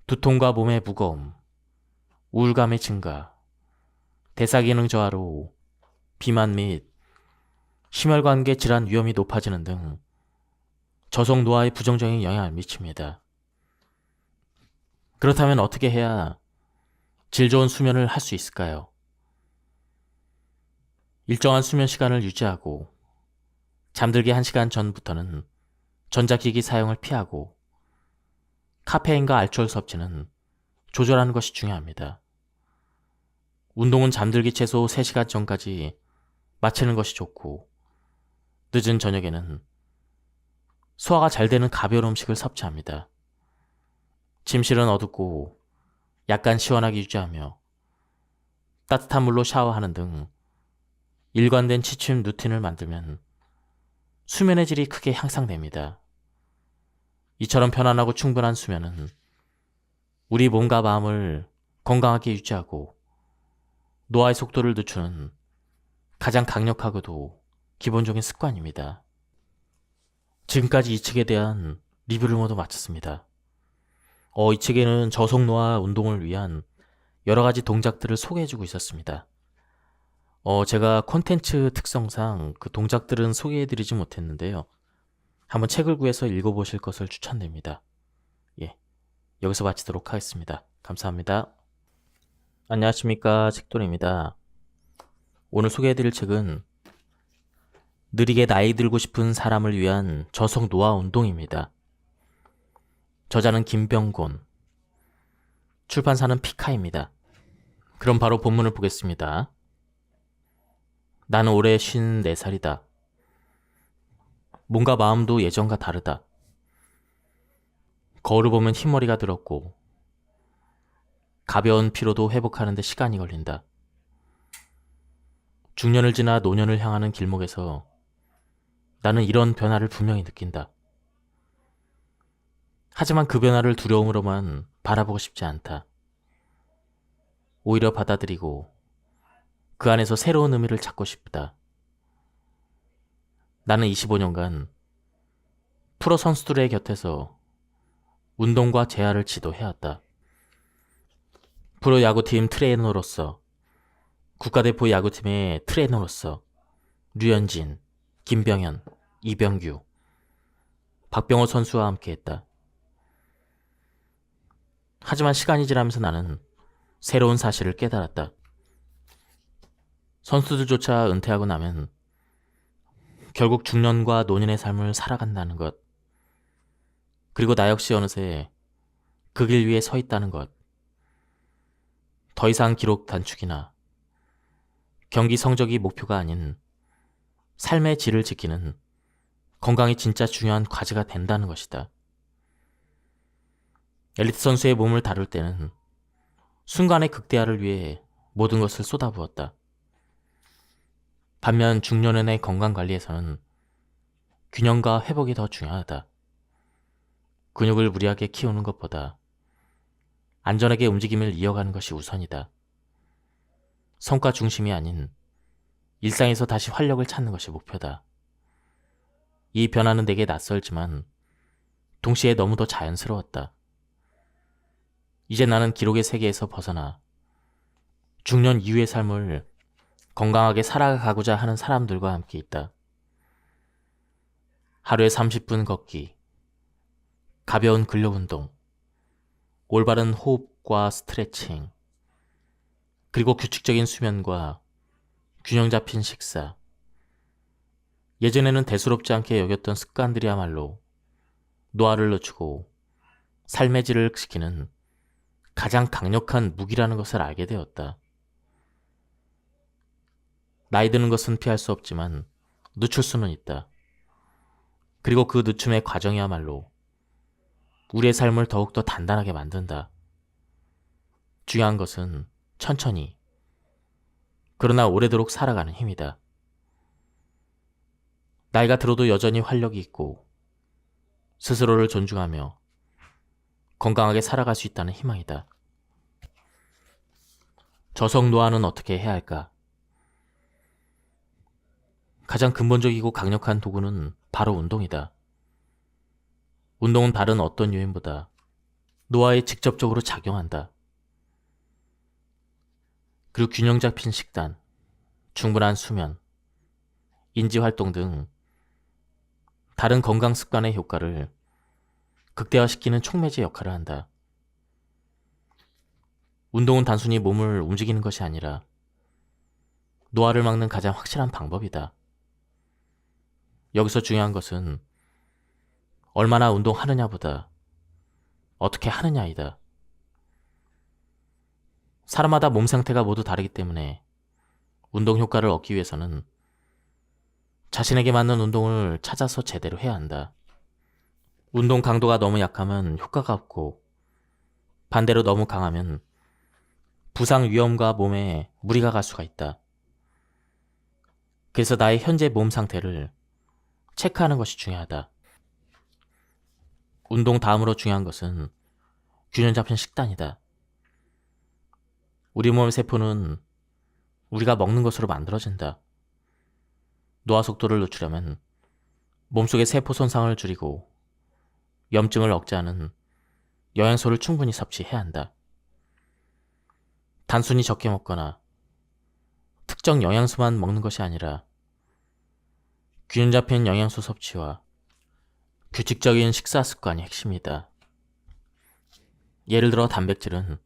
두통과 몸의 무거움, 우울감의 증가, 대사기능 저하로 비만 및 심혈관계 질환 위험이 높아지는 등 저속 노화에 부정적인 영향을 미칩니다. 그렇다면 어떻게 해야 질 좋은 수면을 할 수 있을까요? 일정한 수면 시간을 유지하고 잠들기 1시간 전부터는 전자기기 사용을 피하고 카페인과 알코올 섭취는 조절하는 것이 중요합니다. 운동은 잠들기 최소 3시간 전까지 마치는 것이 좋고 늦은 저녁에는 소화가 잘 되는 가벼운 음식을 섭취합니다. 침실은 어둡고 약간 시원하게 유지하며 따뜻한 물로 샤워하는 등 일관된 취침 루틴을 만들면 수면의 질이 크게 향상됩니다. 이처럼 편안하고 충분한 수면은 우리 몸과 마음을 건강하게 유지하고 노화의 속도를 늦추는 가장 강력하고도 기본적인 습관입니다. 지금까지 이 책에 대한 리뷰를 모두 마쳤습니다. 이 책에는 저속 노화 운동을 위한 여러 가지 동작들을 소개해주고 있었습니다. 제가 콘텐츠 특성상 그 동작들은 소개해드리지 못했는데요. 한번 책을 구해서 읽어보실 것을 추천드립니다. 여기서 마치도록 하겠습니다. 감사합니다. 안녕하십니까, 책돌이입니다. 오늘 소개해드릴 책은 느리게 나이 들고 싶은 사람을 위한 저속 노화 운동입니다. 저자는 김병곤, 출판사는 피카입니다. 그럼 바로 본문을 보겠습니다. 나는 올해 54살이다. 뭔가 마음도 예전과 다르다. 거울을 보면 흰머리가 들었고 가벼운 피로도 회복하는데 시간이 걸린다. 중년을 지나 노년을 향하는 길목에서 나는 이런 변화를 분명히 느낀다. 하지만 그 변화를 두려움으로만 바라보고 싶지 않다. 오히려 받아들이고 그 안에서 새로운 의미를 찾고 싶다. 나는 25년간 프로 선수들의 곁에서 운동과 재활을 지도해왔다. 프로 야구팀 트레이너로서, 국가대표 야구팀의 트레이너로서 류현진, 김병현, 이병규, 박병호 선수와 함께했다. 하지만 시간이 지나면서 나는 새로운 사실을 깨달았다. 선수들조차 은퇴하고 나면 결국 중년과 노년의 삶을 살아간다는 것, 그리고 나 역시 어느새 그 길 위에 서 있다는 것. 더 이상 기록 단축이나 경기 성적이 목표가 아닌 삶의 질을 지키는 건강이 진짜 중요한 과제가 된다는 것이다. 엘리트 선수의 몸을 다룰 때는 순간의 극대화를 위해 모든 것을 쏟아부었다. 반면 중년의 건강관리에서는 균형과 회복이 더 중요하다. 근육을 무리하게 키우는 것보다 안전하게 움직임을 이어가는 것이 우선이다. 성과 중심이 아닌 일상에서 다시 활력을 찾는 것이 목표다. 이 변화는 내게 낯설지만 동시에 너무도 자연스러웠다. 이제 나는 기록의 세계에서 벗어나 중년 이후의 삶을 건강하게 살아가고자 하는 사람들과 함께 있다. 하루에 30분 걷기, 가벼운 근력운동, 올바른 호흡과 스트레칭, 그리고 규칙적인 수면과 균형 잡힌 식사. 예전에는 대수롭지 않게 여겼던 습관들이야말로 노화를 늦추고 삶의 질을 지키는 가장 강력한 무기라는 것을 알게 되었다. 나이 드는 것은 피할 수 없지만 늦출 수는 있다. 그리고 그 늦춤의 과정이야말로 우리의 삶을 더욱더 단단하게 만든다. 중요한 것은 천천히, 그러나 오래도록 살아가는 힘이다. 나이가 들어도 여전히 활력이 있고 스스로를 존중하며 건강하게 살아갈 수 있다는 희망이다. 저속 노화는 어떻게 해야 할까? 가장 근본적이고 강력한 도구는 바로 운동이다. 운동은 다른 어떤 요인보다 노화에 직접적으로 작용한다. 그리고 균형 잡힌 식단, 충분한 수면, 인지활동 등 다른 건강 습관의 효과를 극대화시키는 촉매제 역할을 한다. 운동은 단순히 몸을 움직이는 것이 아니라 노화를 막는 가장 확실한 방법이다. 여기서 중요한 것은 얼마나 운동하느냐보다 어떻게 하느냐이다. 사람마다 몸 상태가 모두 다르기 때문에 운동 효과를 얻기 위해서는 자신에게 맞는 운동을 찾아서 제대로 해야 한다. 운동 강도가 너무 약하면 효과가 없고 반대로 너무 강하면 부상 위험과 몸에 무리가 갈 수가 있다. 그래서 나의 현재 몸 상태를 체크하는 것이 중요하다. 운동 다음으로 중요한 것은 균형 잡힌 식단이다. 우리 몸의 세포는 우리가 먹는 것으로 만들어진다. 노화 속도를 늦추려면 몸속의 세포 손상을 줄이고 염증을 억제하는 영양소를 충분히 섭취해야 한다. 단순히 적게 먹거나 특정 영양소만 먹는 것이 아니라 균형 잡힌 영양소 섭취와 규칙적인 식사 습관이 핵심이다. 예를 들어 단백질은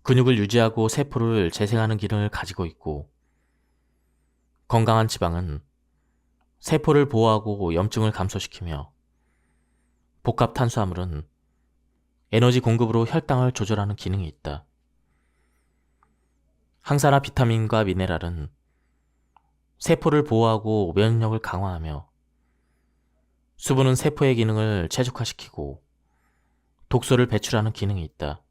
근육을 유지하고 세포를 재생하는 기능을 가지고 있고, 건강한 지방은 세포를 보호하고 염증을 감소시키며, 복합 탄수화물은 에너지 공급으로 혈당을 조절하는 기능이 있다. 항산화 비타민과 미네랄은 세포를 보호하고 면역력을 강화하며, 수분은 세포의 기능을 최적화시키고 독소를 배출하는 기능이 있다.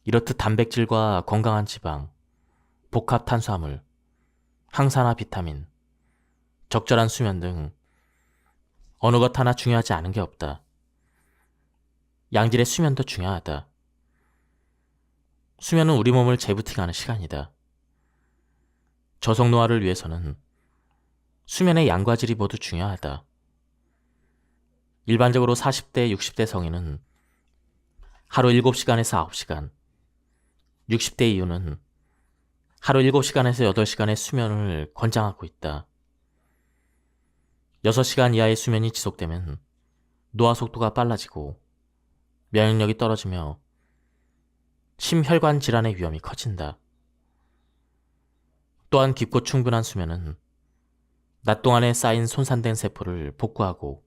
이렇듯 단백질과 건강한 지방, 복합 탄수화물, 항산화 비타민, 적절한 수면 등 어느 것 하나 중요하지 않은 게 없다. 양질의 수면도 중요하다. 수면은 우리 몸을 재부팅하는 시간이다. 저속 노화를 위해서는 수면의 양과 질이 모두 중요하다. 일반적으로 40대, 60대 성인은 하루 7시간에서 9시간, 60대 이후는 하루 7시간에서 8시간의 수면을 권장하고 있다. 6시간 이하의 수면이 지속되면 노화 속도가 빨라지고 면역력이 떨어지며 심혈관 질환의 위험이 커진다. 또한 깊고 충분한 수면은 낮 동안에 쌓인 손상된 세포를 복구하고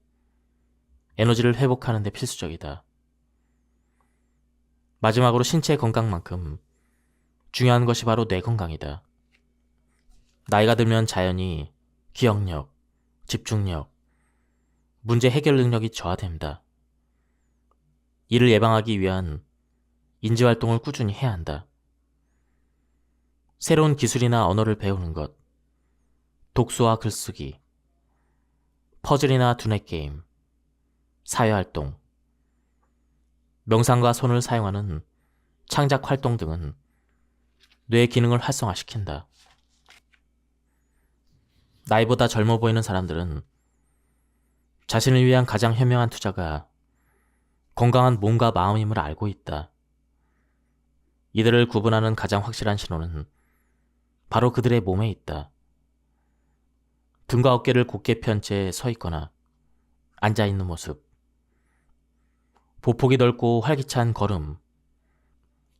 에너지를 회복하는 데 필수적이다. 마지막으로 신체 건강만큼 중요한 것이 바로 뇌 건강이다. 나이가 들면 자연히 기억력, 집중력, 문제 해결 능력이 저하됩니다. 이를 예방하기 위한 인지활동을 꾸준히 해야 한다. 새로운 기술이나 언어를 배우는 것, 독서와 글쓰기, 퍼즐이나 두뇌 게임, 사회활동, 명상과 손을 사용하는 창작 활동 등은 뇌의 기능을 활성화시킨다. 나이보다 젊어 보이는 사람들은 자신을 위한 가장 현명한 투자가 건강한 몸과 마음임을 알고 있다. 이들을 구분하는 가장 확실한 신호는 바로 그들의 몸에 있다. 등과 어깨를 곧게 편 채 서 있거나 앉아있는 모습, 보폭이 넓고 활기찬 걸음,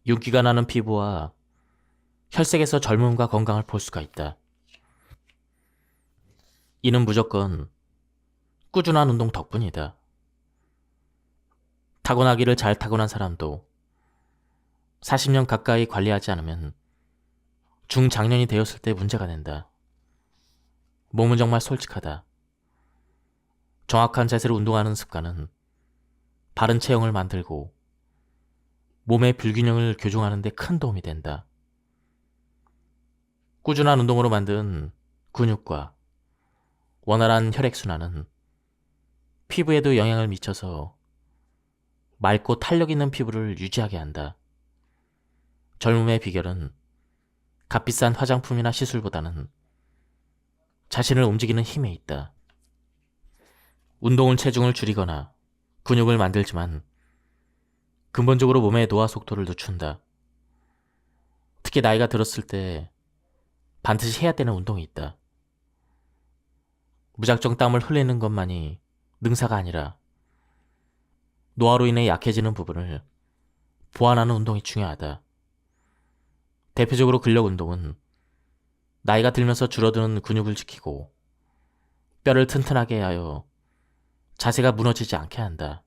윤기가 나는 피부와 혈색에서 젊음과 건강을 볼 수가 있다. 이는 무조건 꾸준한 운동 덕분이다. 타고나기를 잘 타고난 사람도 40년 가까이 관리하지 않으면 중장년이 되었을 때 문제가 된다. 몸은 정말 솔직하다. 정확한 자세로 운동하는 습관은 바른 체형을 만들고 몸의 불균형을 교정하는 데 큰 도움이 된다. 꾸준한 운동으로 만든 근육과 원활한 혈액순환은 피부에도 영향을 미쳐서 맑고 탄력 있는 피부를 유지하게 한다. 젊음의 비결은 값비싼 화장품이나 시술보다는 자신을 움직이는 힘에 있다. 운동은 체중을 줄이거나 근육을 만들지만 근본적으로 몸의 노화 속도를 늦춘다. 특히 나이가 들었을 때 반드시 해야 되는 운동이 있다. 무작정 땀을 흘리는 것만이 능사가 아니라 노화로 인해 약해지는 부분을 보완하는 운동이 중요하다. 대표적으로 근력 운동은 나이가 들면서 줄어드는 근육을 지키고 뼈를 튼튼하게 하여 자세가 무너지지 않게 한다.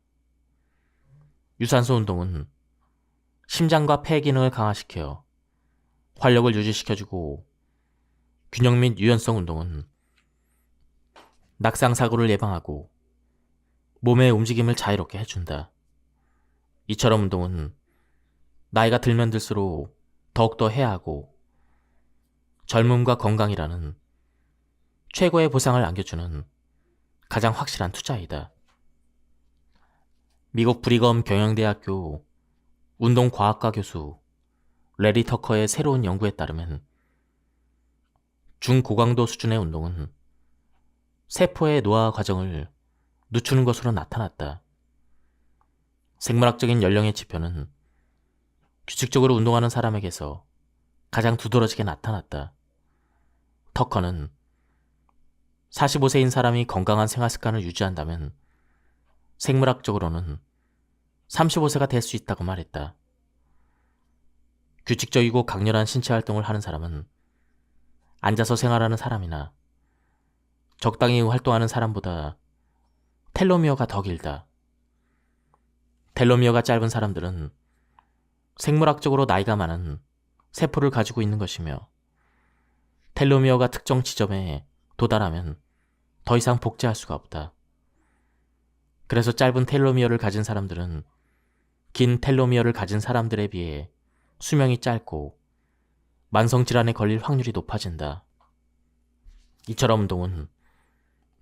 유산소 운동은 심장과 폐 기능을 강화시켜 활력을 유지시켜주고, 균형 및 유연성 운동은 낙상 사고를 예방하고 몸의 움직임을 자유롭게 해준다. 이처럼 운동은 나이가 들면 들수록 더욱더 해야 하고 젊음과 건강이라는 최고의 보상을 안겨주는 가장 확실한 투자이다. 미국 브리검 경영대학교 운동과학과 교수 레리 터커의 새로운 연구에 따르면 중고강도 수준의 운동은 세포의 노화 과정을 늦추는 것으로 나타났다. 생물학적인 연령의 지표는 규칙적으로 운동하는 사람에게서 가장 두드러지게 나타났다. 터커는 45세인 사람이 건강한 생활 습관을 유지한다면 생물학적으로는 35세가 될 수 있다고 말했다. 규칙적이고 강렬한 신체 활동을 하는 사람은 앉아서 생활하는 사람이나 적당히 활동하는 사람보다 텔로미어가 더 길다. 텔로미어가 짧은 사람들은 생물학적으로 나이가 많은 세포를 가지고 있는 것이며, 텔로미어가 특정 지점에 도달하면 더 이상 복제할 수가 없다. 그래서 짧은 텔로미어를 가진 사람들은 긴 텔로미어를 가진 사람들에 비해 수명이 짧고 만성질환에 걸릴 확률이 높아진다. 이처럼 운동은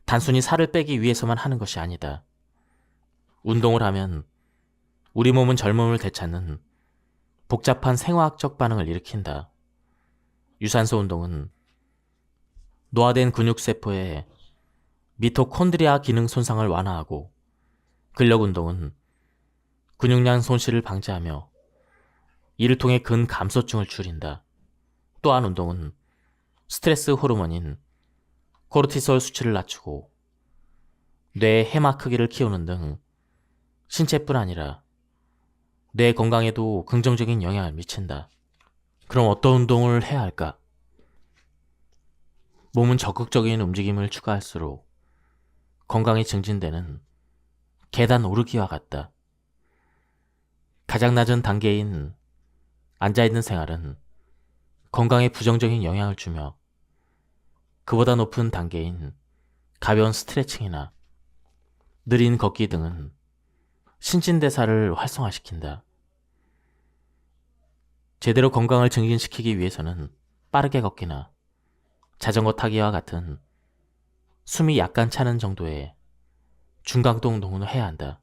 단순히 살을 빼기 위해서만 하는 것이 아니다. 운동을 하면 우리 몸은 젊음을 되찾는 복잡한 생화학적 반응을 일으킨다. 유산소 운동은 노화된 근육세포의 미토콘드리아 기능 손상을 완화하고, 근력 운동은 근육량 손실을 방지하며 이를 통해 근감소증을 줄인다. 또한 운동은 스트레스 호르몬인 코르티솔 수치를 낮추고 뇌의 해마 크기를 키우는 등 신체뿐 아니라 뇌 건강에도 긍정적인 영향을 미친다. 그럼 어떤 운동을 해야 할까? 몸은 적극적인 움직임을 추가할수록 건강이 증진되는 계단 오르기와 같다. 가장 낮은 단계인 앉아있는 생활은 건강에 부정적인 영향을 주며, 그보다 높은 단계인 가벼운 스트레칭이나 느린 걷기 등은 신진대사를 활성화시킨다. 제대로 건강을 증진시키기 위해서는 빠르게 걷기나 자전거 타기와 같은 숨이 약간 차는 정도의 중강도 운동을 해야 한다.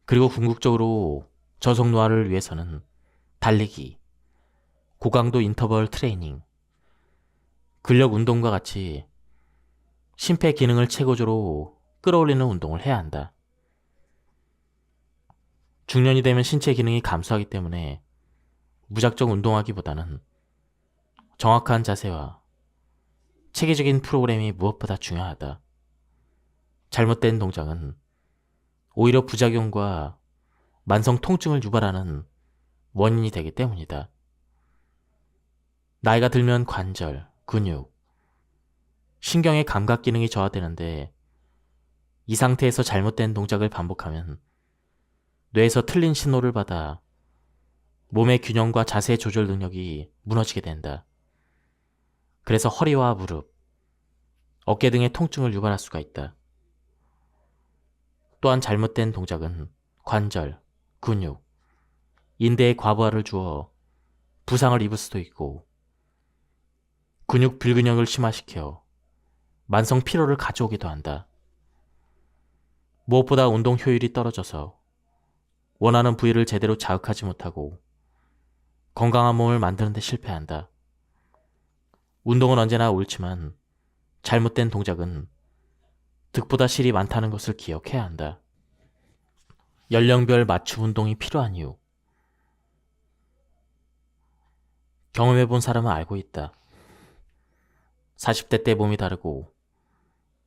그리고 궁극적으로 저속 노화를 위해서는 달리기, 고강도 인터벌 트레이닝, 근력 운동과 같이 심폐 기능을 최고조로 끌어올리는 운동을 해야 한다. 중년이 되면 신체 기능이 감소하기 때문에 무작정 운동하기보다는 정확한 자세와 체계적인 프로그램이 무엇보다 중요하다. 잘못된 동작은 오히려 부작용과 만성 통증을 유발하는 원인이 되기 때문이다. 나이가 들면 관절, 근육, 신경의 감각 기능이 저하되는데, 이 상태에서 잘못된 동작을 반복하면 뇌에서 틀린 신호를 받아 몸의 균형과 자세 조절 능력이 무너지게 된다. 그래서 허리와 무릎, 어깨 등의 통증을 유발할 수가 있다. 또한 잘못된 동작은 관절, 근육, 인대에 과부하를 주어 부상을 입을 수도 있고, 근육 불균형을 심화시켜 만성 피로를 가져오기도 한다. 무엇보다 운동 효율이 떨어져서 원하는 부위를 제대로 자극하지 못하고 건강한 몸을 만드는 데 실패한다. 운동은 언제나 옳지만 잘못된 동작은 득보다 실이 많다는 것을 기억해야 한다. 연령별 맞춤 운동이 필요한 이유. 경험해본 사람은 알고 있다. 40대 때 몸이 다르고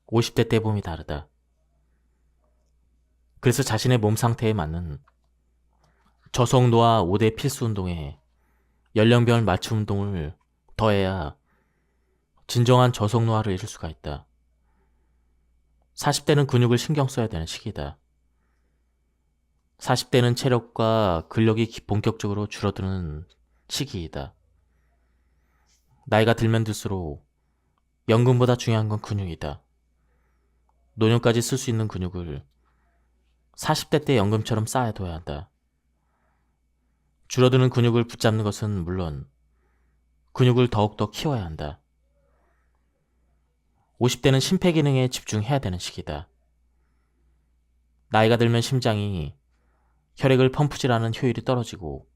50대 때 몸이 다르다. 그래서 자신의 몸 상태에 맞는 저속 노화 5대 필수 운동에 연령별 맞춤 운동을 더해야 진정한 저속 노화를 이룰 수가 있다. 40대는 근육을 신경 써야 되는 시기다. 40대는 체력과 근력이 본격적으로 줄어드는 시기이다. 나이가 들면 들수록 연금보다 중요한 건 근육이다. 노년까지 쓸 수 있는 근육을 40대 때 연금처럼 쌓아둬야 한다. 줄어드는 근육을 붙잡는 것은 물론 근육을 더욱더 키워야 한다. 50대는 심폐기능에 집중해야 되는 시기다. 나이가 들면 심장이 혈액을 펌프질하는 효율이 떨어지고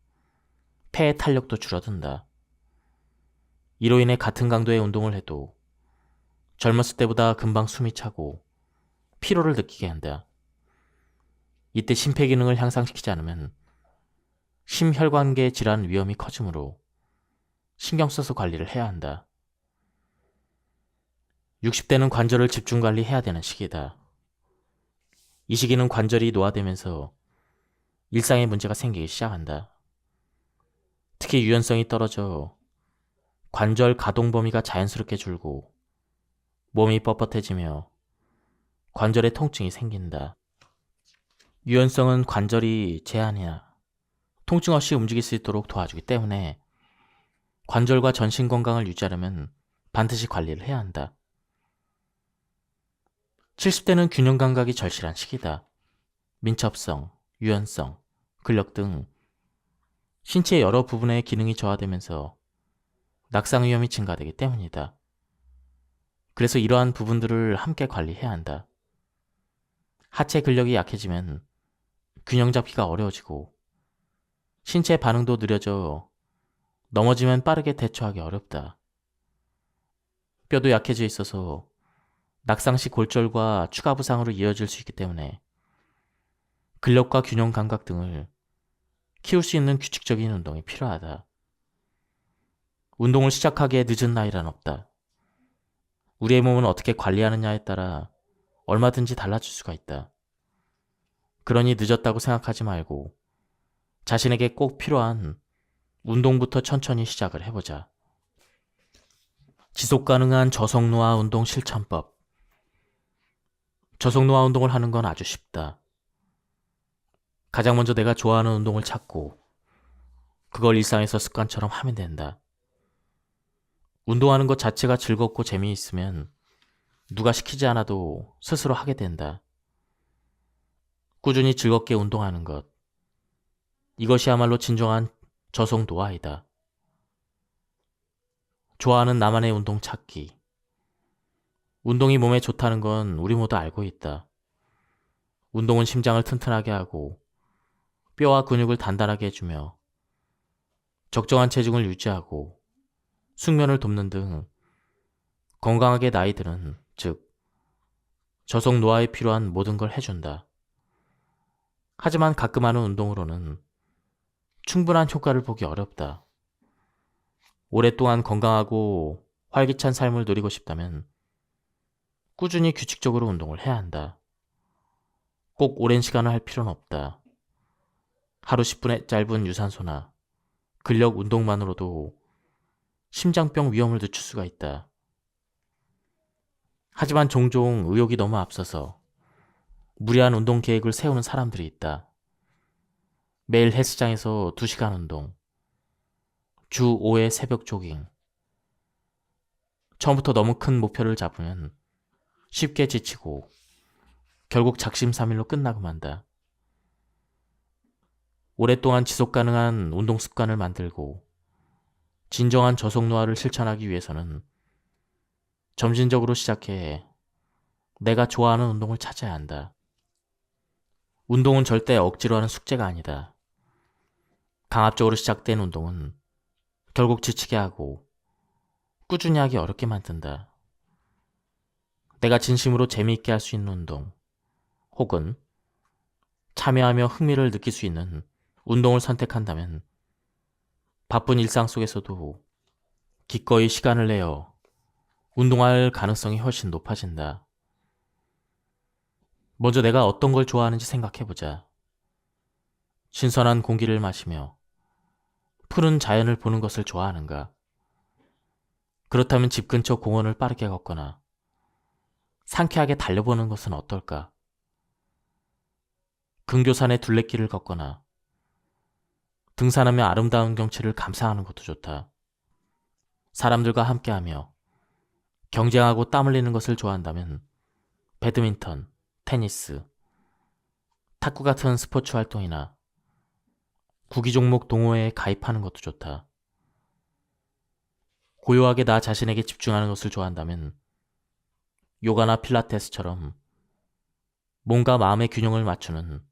폐의 탄력도 줄어든다. 이로 인해 같은 강도의 운동을 해도 젊었을 때보다 금방 숨이 차고 피로를 느끼게 한다. 이때 심폐기능을 향상시키지 않으면 심혈관계 질환 위험이 커지므로 신경 써서 관리를 해야 한다. 60대는 관절을 집중 관리해야 되는 시기다. 이 시기는 관절이 노화되면서 일상에 문제가 생기기 시작한다. 특히 유연성이 떨어져 관절 가동 범위가 자연스럽게 줄고 몸이 뻣뻣해지며 관절에 통증이 생긴다. 유연성은 관절이 제한이나 통증 없이 움직일 수 있도록 도와주기 때문에 관절과 전신 건강을 유지하려면 반드시 관리를 해야 한다. 70대는 균형 감각이 절실한 시기다. 민첩성, 유연성, 근력 등 신체 여러 부분의 기능이 저하되면서 낙상 위험이 증가되기 때문이다. 그래서 이러한 부분들을 함께 관리해야 한다. 하체 근력이 약해지면 균형 잡기가 어려워지고 신체 반응도 느려져 넘어지면 빠르게 대처하기 어렵다. 뼈도 약해져 있어서 낙상시 골절과 추가 부상으로 이어질 수 있기 때문에 근력과 균형 감각 등을 키울 수 있는 규칙적인 운동이 필요하다. 운동을 시작하기에 늦은 나이란 없다. 우리의 몸은 어떻게 관리하느냐에 따라 얼마든지 달라질 수가 있다. 그러니 늦었다고 생각하지 말고 자신에게 꼭 필요한 운동부터 천천히 시작을 해보자. 지속 가능한 저속노화 운동 실천법. 저속노화 운동을 하는 건 아주 쉽다. 가장 먼저 내가 좋아하는 운동을 찾고 그걸 일상에서 습관처럼 하면 된다. 운동하는 것 자체가 즐겁고 재미있으면 누가 시키지 않아도 스스로 하게 된다. 꾸준히 즐겁게 운동하는 것. 이것이야말로 진정한 저속 노화이다. 좋아하는 나만의 운동 찾기. 운동이 몸에 좋다는 건 우리 모두 알고 있다. 운동은 심장을 튼튼하게 하고 뼈와 근육을 단단하게 해주며 적정한 체중을 유지하고 숙면을 돕는 등 건강하게 나이 드는, 즉 저속 노화에 필요한 모든 걸 해준다. 하지만 가끔 하는 운동으로는 충분한 효과를 보기 어렵다. 오랫동안 건강하고 활기찬 삶을 누리고 싶다면 꾸준히 규칙적으로 운동을 해야 한다. 꼭 오랜 시간을 할 필요는 없다. 하루 10분의 짧은 유산소나 근력 운동만으로도 심장병 위험을 늦출 수가 있다. 하지만 종종 의욕이 너무 앞서서 무리한 운동 계획을 세우는 사람들이 있다. 매일 헬스장에서 2시간 운동, 주 5회 새벽 조깅. 처음부터 너무 큰 목표를 잡으면 쉽게 지치고 결국 작심삼일로 끝나고 만다. 오랫동안 지속 가능한 운동 습관을 만들고 진정한 저속 노화를 실천하기 위해서는 점진적으로 시작해 내가 좋아하는 운동을 찾아야 한다. 운동은 절대 억지로 하는 숙제가 아니다. 강압적으로 시작된 운동은 결국 지치게 하고 꾸준히 하기 어렵게 만든다. 내가 진심으로 재미있게 할 수 있는 운동, 혹은 참여하며 흥미를 느낄 수 있는 운동을 선택한다면 바쁜 일상 속에서도 기꺼이 시간을 내어 운동할 가능성이 훨씬 높아진다. 먼저 내가 어떤 걸 좋아하는지 생각해보자. 신선한 공기를 마시며 푸른 자연을 보는 것을 좋아하는가? 그렇다면 집 근처 공원을 빠르게 걷거나 상쾌하게 달려보는 것은 어떨까? 근교산의 둘레길을 걷거나 등산하며 아름다운 경치를 감상하는 것도 좋다. 사람들과 함께하며 경쟁하고 땀 흘리는 것을 좋아한다면 배드민턴, 테니스, 탁구 같은 스포츠 활동이나 구기 종목 동호회에 가입하는 것도 좋다. 고요하게 나 자신에게 집중하는 것을 좋아한다면 요가나 필라테스처럼 몸과 마음의 균형을 맞추는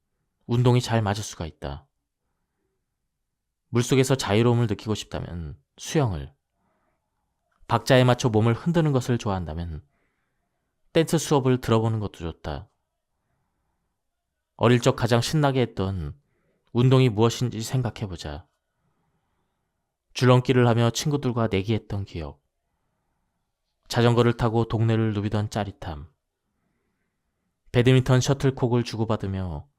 운동이 잘 맞을 수가 있다. 물속에서 자유로움을 느끼고 싶다면 수영을, 박자에 맞춰 몸을 흔드는 것을 좋아한다면 댄스 수업을 들어보는 것도 좋다. 어릴 적 가장 신나게 했던 운동이 무엇인지 생각해보자. 줄넘기를 하며 친구들과 내기했던 기억, 자전거를 타고 동네를 누비던 짜릿함, 배드민턴 셔틀콕을 주고받으며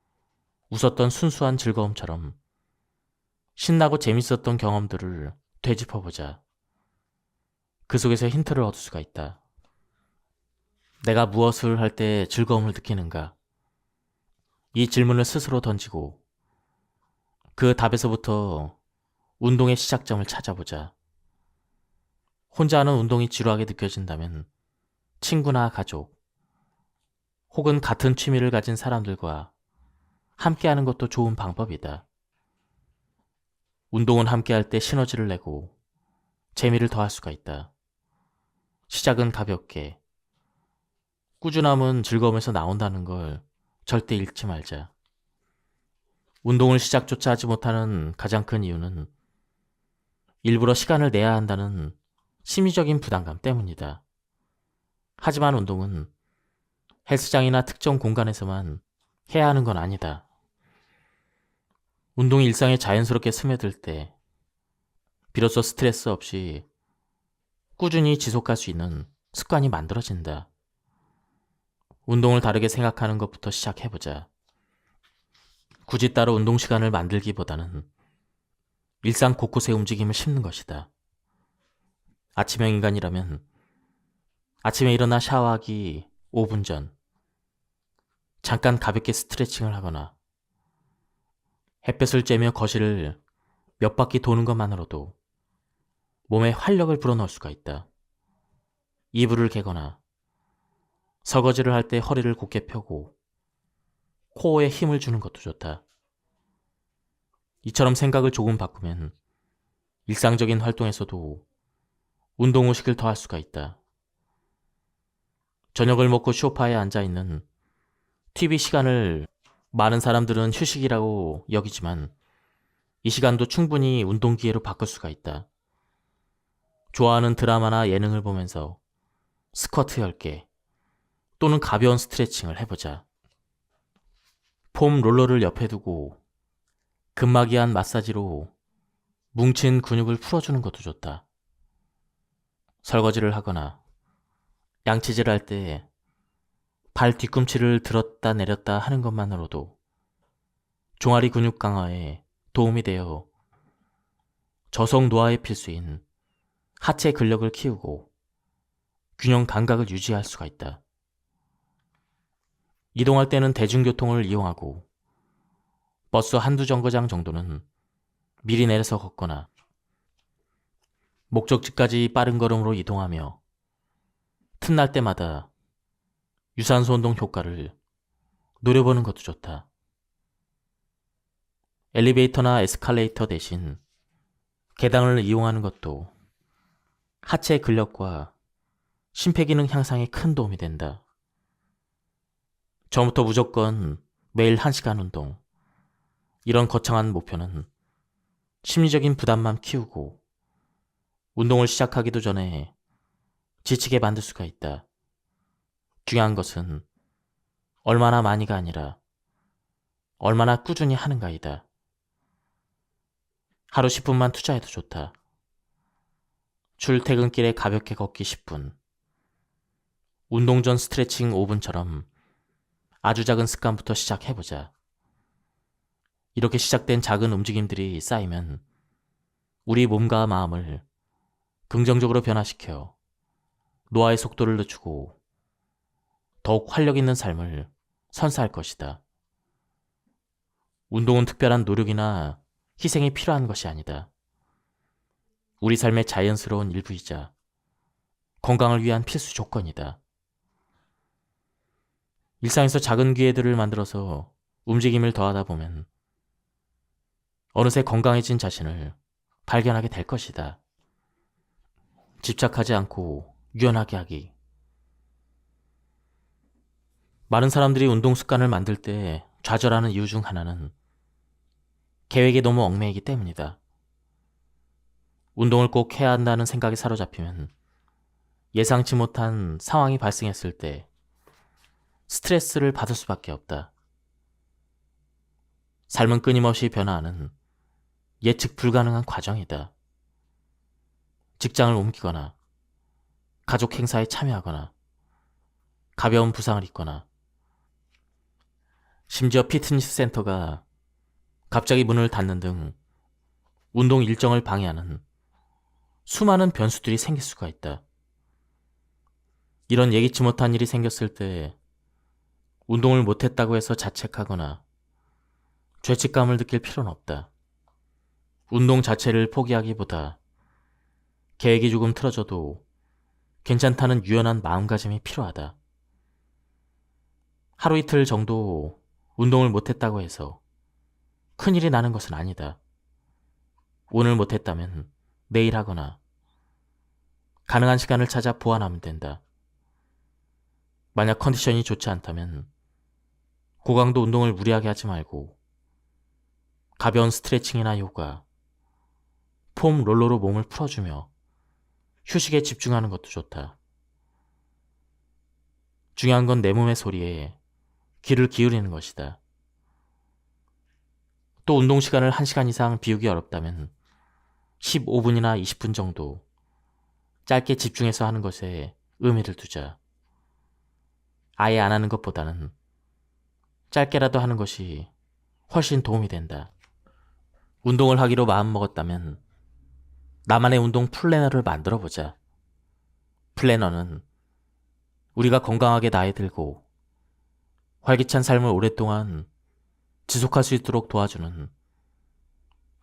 웃었던 순수한 즐거움처럼 신나고 재밌었던 경험들을 되짚어보자. 그 속에서 힌트를 얻을 수가 있다. 내가 무엇을 할 때 즐거움을 느끼는가? 이 질문을 스스로 던지고 그 답에서부터 운동의 시작점을 찾아보자. 혼자 하는 운동이 지루하게 느껴진다면 친구나 가족, 혹은 같은 취미를 가진 사람들과 함께하는 것도 좋은 방법이다. 운동은 함께할 때 시너지를 내고 재미를 더할 수가 있다. 시작은 가볍게, 꾸준함은 즐거움에서 나온다는 걸 절대 잃지 말자. 운동을 시작조차 하지 못하는 가장 큰 이유는 일부러 시간을 내야 한다는 심리적인 부담감 때문이다. 하지만 운동은 헬스장이나 특정 공간에서만 해야 하는 건 아니다. 운동이 일상에 자연스럽게 스며들 때 비로소 스트레스 없이 꾸준히 지속할 수 있는 습관이 만들어진다. 운동을 다르게 생각하는 것부터 시작해보자. 굳이 따로 운동 시간을 만들기보다는 일상 곳곳에 움직임을 심는 것이다. 아침형 인간이라면 아침에 일어나 샤워하기 5분 전 잠깐 가볍게 스트레칭을 하거나 햇볕을 쬐며 거실을 몇 바퀴 도는 것만으로도 몸에 활력을 불어넣을 수가 있다. 이불을 개거나 설거지를 할 때 허리를 곧게 펴고 코어에 힘을 주는 것도 좋다. 이처럼 생각을 조금 바꾸면 일상적인 활동에서도 운동 의식을 더할 수가 있다. 저녁을 먹고 소파에 앉아있는 TV 시간을 많은 사람들은 휴식이라고 여기지만 이 시간도 충분히 운동 기회로 바꿀 수가 있다. 좋아하는 드라마나 예능을 보면서 스쿼트 10개 또는 가벼운 스트레칭을 해보자. 폼 롤러를 옆에 두고 근막이한 마사지로 뭉친 근육을 풀어주는 것도 좋다. 설거지를 하거나 양치질을 할 때 발 뒤꿈치를 들었다 내렸다 하는 것만으로도 종아리 근육 강화에 도움이 되어 저속 노화의 필수인 하체 근력을 키우고 균형 감각을 유지할 수가 있다. 이동할 때는 대중교통을 이용하고 버스 한두 정거장 정도는 미리 내려서 걷거나 목적지까지 빠른 걸음으로 이동하며 틈날 때마다 유산소 운동 효과를 노려보는 것도 좋다. 엘리베이터나 에스컬레이터 대신 계단을 이용하는 것도 하체 근력과 심폐기능 향상에 큰 도움이 된다. 처음부터 무조건 매일 1시간 운동, 이런 거창한 목표는 심리적인 부담만 키우고 운동을 시작하기도 전에 지치게 만들 수가 있다. 중요한 것은 얼마나 많이가 아니라 얼마나 꾸준히 하는가이다. 하루 10분만 투자해도 좋다. 출퇴근길에 가볍게 걷기 10분, 운동 전 스트레칭 5분처럼 아주 작은 습관부터 시작해보자. 이렇게 시작된 작은 움직임들이 쌓이면 우리 몸과 마음을 긍정적으로 변화시켜 노화의 속도를 늦추고 더욱 활력 있는 삶을 선사할 것이다. 운동은 특별한 노력이나 희생이 필요한 것이 아니다. 우리 삶의 자연스러운 일부이자 건강을 위한 필수 조건이다. 일상에서 작은 기회들을 만들어서 움직임을 더하다 보면 어느새 건강해진 자신을 발견하게 될 것이다. 집착하지 않고 유연하게 하기. 많은 사람들이 운동 습관을 만들 때 좌절하는 이유 중 하나는 계획에 너무 얽매이기 때문이다. 운동을 꼭 해야 한다는 생각에 사로잡히면 예상치 못한 상황이 발생했을 때 스트레스를 받을 수밖에 없다. 삶은 끊임없이 변화하는 예측 불가능한 과정이다. 직장을 옮기거나 가족 행사에 참여하거나 가벼운 부상을 입거나 심지어 피트니스 센터가 갑자기 문을 닫는 등 운동 일정을 방해하는 수많은 변수들이 생길 수가 있다. 이런 예기치 못한 일이 생겼을 때 운동을 못했다고 해서 자책하거나 죄책감을 느낄 필요는 없다. 운동 자체를 포기하기보다 계획이 조금 틀어져도 괜찮다는 유연한 마음가짐이 필요하다. 하루 이틀 정도 운동을 못했다고 해서 큰일이 나는 것은 아니다. 오늘 못했다면 내일 하거나 가능한 시간을 찾아 보완하면 된다. 만약 컨디션이 좋지 않다면 고강도 운동을 무리하게 하지 말고 가벼운 스트레칭이나 요가, 폼 롤러로 몸을 풀어주며 휴식에 집중하는 것도 좋다. 중요한 건 내 몸의 소리에 귀를 기울이는 것이다. 또 운동 시간을 1시간 이상 비우기 어렵다면 15분이나 20분 정도 짧게 집중해서 하는 것에 의미를 두자. 아예 안 하는 것보다는 짧게라도 하는 것이 훨씬 도움이 된다. 운동을 하기로 마음먹었다면 나만의 운동 플래너를 만들어보자. 플래너는 우리가 건강하게 나이 들고 활기찬 삶을 오랫동안 지속할 수 있도록 도와주는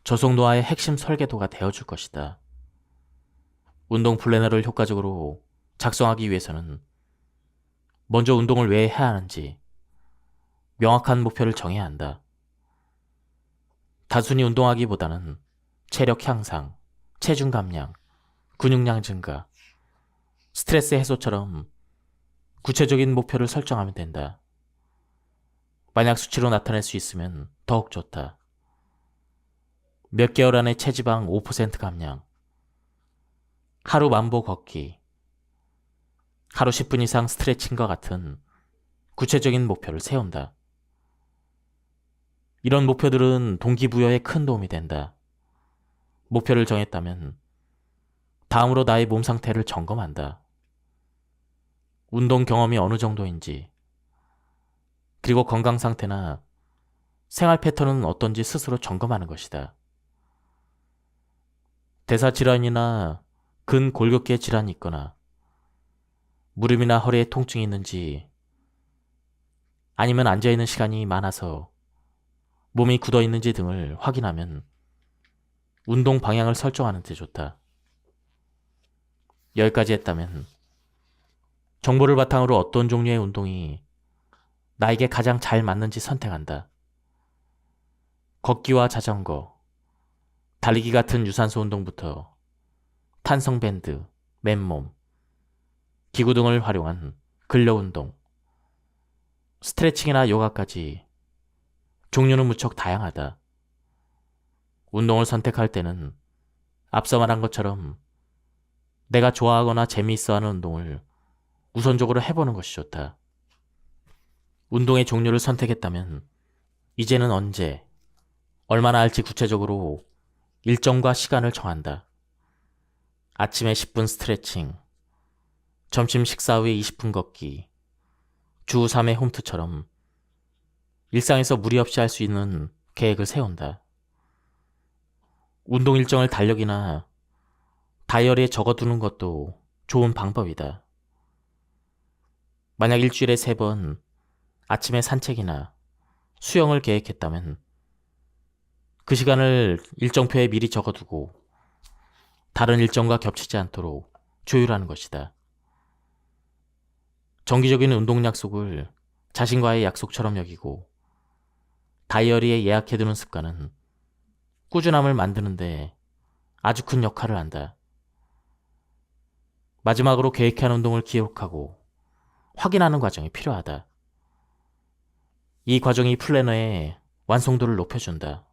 저속노화의 핵심 설계도가 되어줄 것이다. 운동 플래너를 효과적으로 작성하기 위해서는 먼저 운동을 왜 해야 하는지 명확한 목표를 정해야 한다. 단순히 운동하기보다는 체력 향상, 체중 감량, 근육량 증가, 스트레스 해소처럼 구체적인 목표를 설정하면 된다. 만약 수치로 나타낼 수 있으면 더욱 좋다. 몇 개월 안에 체지방 5% 감량, 하루 만보 걷기, 하루 10분 이상 스트레칭과 같은 구체적인 목표를 세운다. 이런 목표들은 동기부여에 큰 도움이 된다. 목표를 정했다면 다음으로 나의 몸 상태를 점검한다. 운동 경험이 어느 정도인지, 그리고 건강 상태나 생활 패턴은 어떤지 스스로 점검하는 것이다. 대사 질환이나 근골격계 질환이 있거나 무릎이나 허리에 통증이 있는지, 아니면 앉아있는 시간이 많아서 몸이 굳어 있는지 등을 확인하면 운동 방향을 설정하는 데 좋다. 여기까지 했다면 정보를 바탕으로 어떤 종류의 운동이 나에게 가장 잘 맞는지 선택한다. 걷기와 자전거, 달리기 같은 유산소 운동부터 탄성밴드, 맨몸, 기구 등을 활용한 근력운동, 스트레칭이나 요가까지 종류는 무척 다양하다. 운동을 선택할 때는 앞서 말한 것처럼 내가 좋아하거나 재미있어하는 운동을 우선적으로 해보는 것이 좋다. 운동의 종류를 선택했다면 이제는 언제, 얼마나 할지 구체적으로 일정과 시간을 정한다. 아침에 10분 스트레칭, 점심 식사 후에 20분 걷기, 주 3회 홈트처럼 일상에서 무리 없이 할 수 있는 계획을 세운다. 운동 일정을 달력이나 다이어리에 적어두는 것도 좋은 방법이다. 만약 일주일에 3번 아침에 산책이나 수영을 계획했다면 그 시간을 일정표에 미리 적어두고 다른 일정과 겹치지 않도록 조율하는 것이다. 정기적인 운동 약속을 자신과의 약속처럼 여기고 다이어리에 예약해두는 습관은 꾸준함을 만드는데 아주 큰 역할을 한다. 마지막으로 계획한 운동을 기록하고 확인하는 과정이 필요하다. 이 과정이 플래너의 완성도를 높여준다.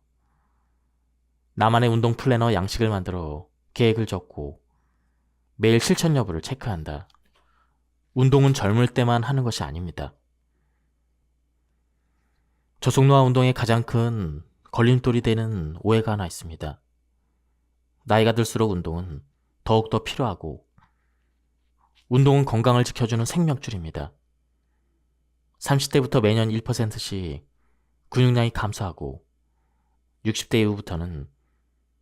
나만의 운동 플래너 양식을 만들어 계획을 적고 매일 실천 여부를 체크한다. 운동은 젊을 때만 하는 것이 아닙니다. 저속노화 운동의 가장 큰 걸림돌이 되는 오해가 하나 있습니다. 나이가 들수록 운동은 더욱더 필요하고 운동은 건강을 지켜주는 생명줄입니다. 30대부터 매년 1%씩 근육량이 감소하고 60대 이후부터는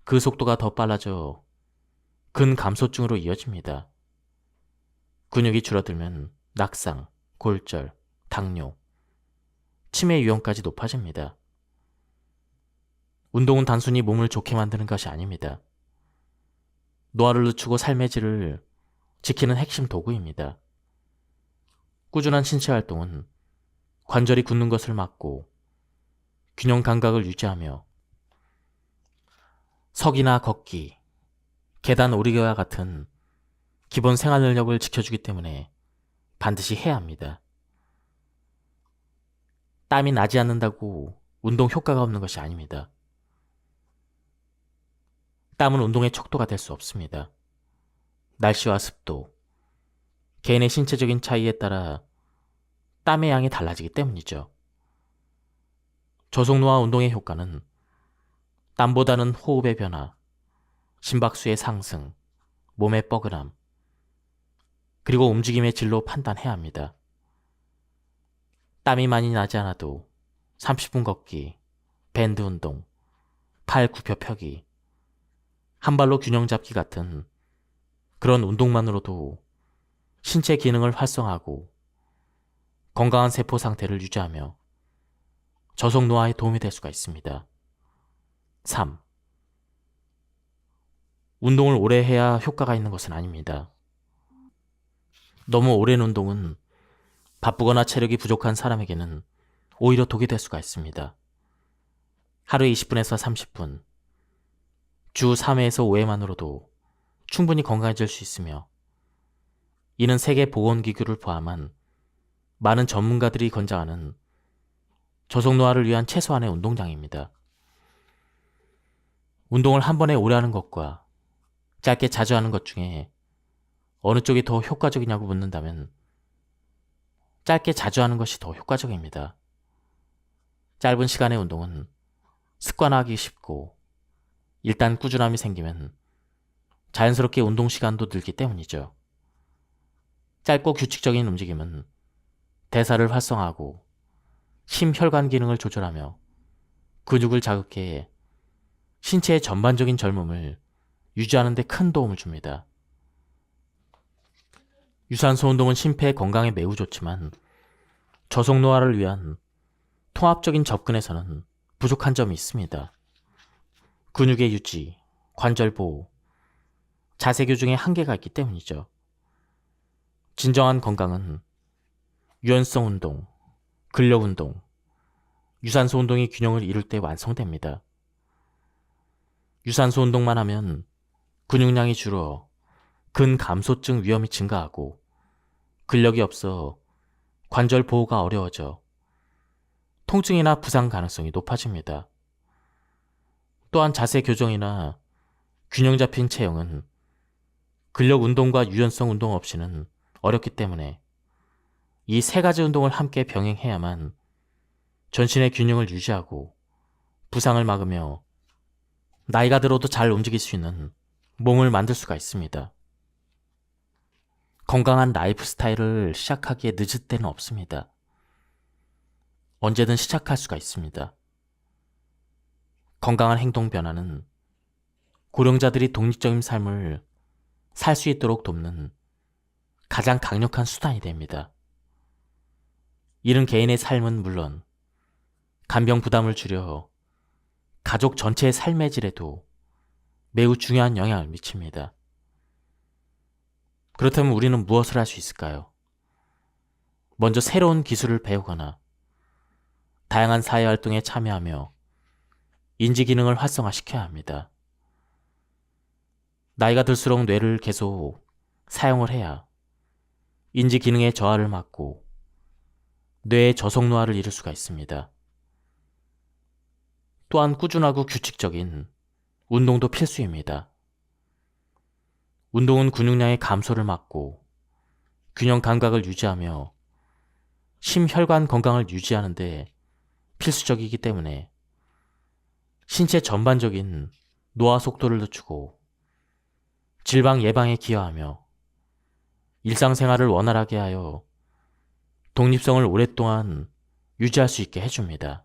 그 속도가 더 빨라져 근감소증으로 이어집니다. 근육이 줄어들면 낙상, 골절, 당뇨, 치매 위험까지 높아집니다. 운동은 단순히 몸을 좋게 만드는 것이 아닙니다. 노화를 늦추고 삶의 질을 지키는 핵심 도구입니다. 꾸준한 신체 활동은 관절이 굳는 것을 막고 균형 감각을 유지하며 서기나 걷기, 계단 오르기와 같은 기본 생활 능력을 지켜주기 때문에 반드시 해야 합니다. 땀이 나지 않는다고 운동 효과가 없는 것이 아닙니다. 땀은 운동의 척도가 될 수 없습니다. 날씨와 습도, 개인의 신체적인 차이에 따라 땀의 양이 달라지기 때문이죠. 저속노화 운동의 효과는 땀보다는 호흡의 변화, 심박수의 상승, 몸의 뻐근함, 그리고 움직임의 질로 판단해야 합니다. 땀이 많이 나지 않아도 30분 걷기, 밴드 운동, 팔 굽혀 펴기, 한 발로 균형 잡기 같은 그런 운동만으로도 신체 기능을 활성화하고 건강한 세포 상태를 유지하며 저속 노화에 도움이 될 수가 있습니다. 3. 운동을 오래 해야 효과가 있는 것은 아닙니다. 너무 오랜 운동은 바쁘거나 체력이 부족한 사람에게는 오히려 독이 될 수가 있습니다. 하루에 20분에서 30분, 주 3회에서 5회만으로도 충분히 건강해질 수 있으며, 이는 세계보건기구를 포함한 많은 전문가들이 권장하는 저속노화를 위한 최소한의 운동량입니다. 운동을 한 번에 오래 하는 것과 짧게 자주 하는 것 중에 어느 쪽이 더 효과적이냐고 묻는다면 짧게 자주 하는 것이 더 효과적입니다. 짧은 시간의 운동은 습관화하기 쉽고 일단 꾸준함이 생기면 자연스럽게 운동 시간도 늘기 때문이죠. 짧고 규칙적인 움직임은 대사를 활성화하고 심혈관 기능을 조절하며 근육을 자극해 신체의 전반적인 젊음을 유지하는 데 큰 도움을 줍니다. 유산소 운동은 심폐 건강에 매우 좋지만 저속노화를 위한 통합적인 접근에서는 부족한 점이 있습니다. 근육의 유지, 관절 보호, 자세 교정에 한계가 있기 때문이죠. 진정한 건강은 유연성 운동, 근력 운동, 유산소 운동이 균형을 이룰 때 완성됩니다. 유산소 운동만 하면 근육량이 줄어 근감소증 위험이 증가하고 근력이 없어 관절 보호가 어려워져 통증이나 부상 가능성이 높아집니다. 또한 자세 교정이나 균형 잡힌 체형은 근력 운동과 유연성 운동 없이는 어렵기 때문에 이 세 가지 운동을 함께 병행해야만 전신의 균형을 유지하고 부상을 막으며 나이가 들어도 잘 움직일 수 있는 몸을 만들 수가 있습니다. 건강한 라이프 스타일을 시작하기에 늦을 때는 없습니다. 언제든 시작할 수가 있습니다. 건강한 행동 변화는 고령자들이 독립적인 삶을 살 수 있도록 돕는 가장 강력한 수단이 됩니다. 이런 개인의 삶은 물론 간병 부담을 줄여 가족 전체의 삶의 질에도 매우 중요한 영향을 미칩니다. 그렇다면 우리는 무엇을 할 수 있을까요? 먼저 새로운 기술을 배우거나 다양한 사회활동에 참여하며 인지 기능을 활성화시켜야 합니다. 나이가 들수록 뇌를 계속 사용을 해야 인지 기능의 저하를 막고 뇌의 저속노화를 이룰 수가 있습니다. 또한 꾸준하고 규칙적인 운동도 필수입니다. 운동은 근육량의 감소를 막고 균형 감각을 유지하며 심혈관 건강을 유지하는 데 필수적이기 때문에 신체 전반적인 노화 속도를 늦추고 질병 예방에 기여하며 일상생활을 원활하게 하여 독립성을 오랫동안 유지할 수 있게 해줍니다.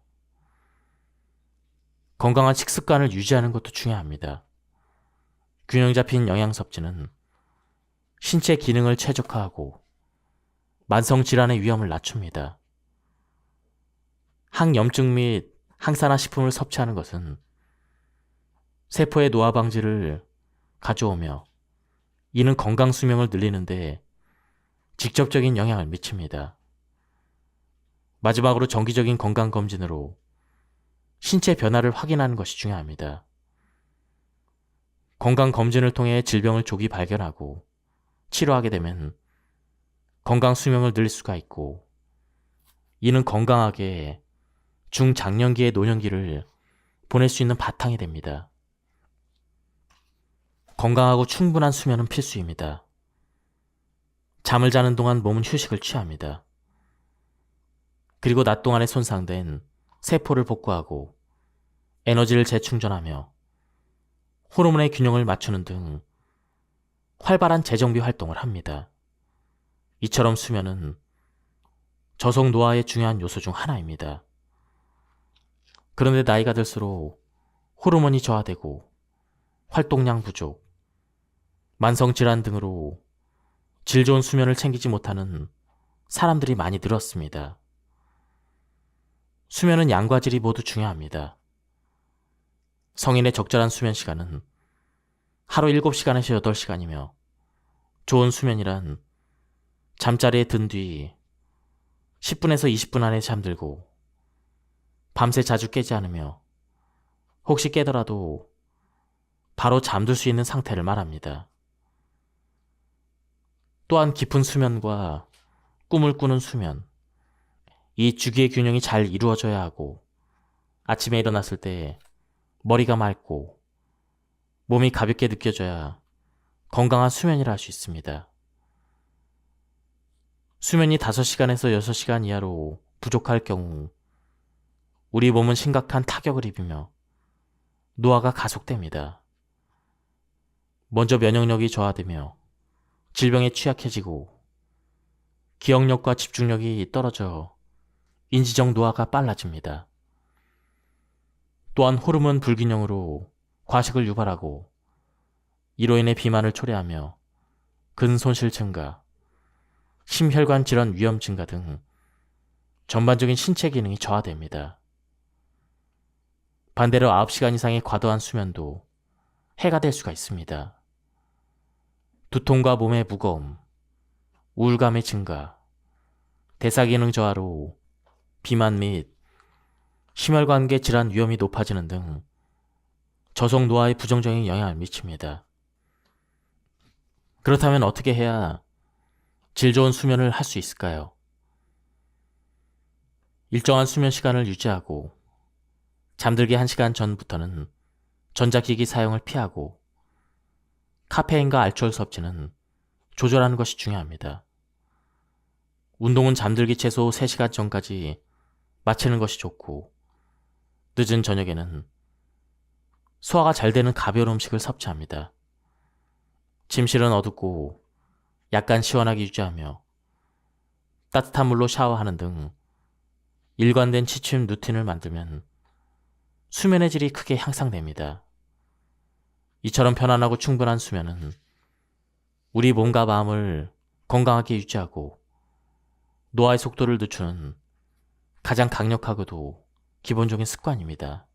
건강한 식습관을 유지하는 것도 중요합니다. 균형 잡힌 영양 섭취는 신체 기능을 최적화하고 만성 질환의 위험을 낮춥니다. 항염증 및 항산화 식품을 섭취하는 것은 세포의 노화 방지를 가져오며 이는 건강 수명을 늘리는데 직접적인 영향을 미칩니다. 마지막으로 정기적인 건강검진으로 신체 변화를 확인하는 것이 중요합니다. 건강검진을 통해 질병을 조기 발견하고 치료하게 되면 건강 수명을 늘릴 수가 있고 이는 건강하게 중장년기의 노년기를 보낼 수 있는 바탕이 됩니다. 건강하고 충분한 수면은 필수입니다. 잠을 자는 동안 몸은 휴식을 취합니다. 그리고 낮 동안에 손상된 세포를 복구하고 에너지를 재충전하며 호르몬의 균형을 맞추는 등 활발한 재정비 활동을 합니다. 이처럼 수면은 저속 노화의 중요한 요소 중 하나입니다. 그런데 나이가 들수록 호르몬이 저하되고 활동량 부족, 만성질환 등으로 질 좋은 수면을 챙기지 못하는 사람들이 많이 늘었습니다. 수면은 양과 질이 모두 중요합니다. 성인의 적절한 수면 시간은 하루 7시간에서 8시간이며 좋은 수면이란 잠자리에 든 뒤 10분에서 20분 안에 잠들고 밤새 자주 깨지 않으며 혹시 깨더라도 바로 잠들 수 있는 상태를 말합니다. 또한 깊은 수면과 꿈을 꾸는 수면, 이 주기의 균형이 잘 이루어져야 하고 아침에 일어났을 때 머리가 맑고 몸이 가볍게 느껴져야 건강한 수면이라 할 수 있습니다. 수면이 5시간에서 6시간 이하로 부족할 경우 우리 몸은 심각한 타격을 입으며 노화가 가속됩니다. 먼저 면역력이 저하되며 질병에 취약해지고 기억력과 집중력이 떨어져 인지적 노화가 빨라집니다. 또한 호르몬 불균형으로 과식을 유발하고 이로 인해 비만을 초래하며 근손실 증가, 심혈관 질환 위험 증가 등 전반적인 신체 기능이 저하됩니다. 반대로 9시간 이상의 과도한 수면도 해가 될 수가 있습니다. 두통과 몸의 무거움, 우울감의 증가, 대사기능 저하로 비만 및 심혈관계 질환 위험이 높아지는 등 저속 노화에 부정적인 영향을 미칩니다. 그렇다면 어떻게 해야 질 좋은 수면을 할 수 있을까요? 일정한 수면 시간을 유지하고 잠들기 1시간 전부터는 전자기기 사용을 피하고 카페인과 알코올 섭취는 조절하는 것이 중요합니다. 운동은 잠들기 최소 3시간 전까지 마치는 것이 좋고 늦은 저녁에는 소화가 잘 되는 가벼운 음식을 섭취합니다. 침실은 어둡고 약간 시원하게 유지하며 따뜻한 물로 샤워하는 등 일관된 취침 루틴을 만들면 수면의 질이 크게 향상됩니다. 이처럼 편안하고 충분한 수면은 우리 몸과 마음을 건강하게 유지하고 노화의 속도를 늦추는 가장 강력하고도 기본적인 습관입니다.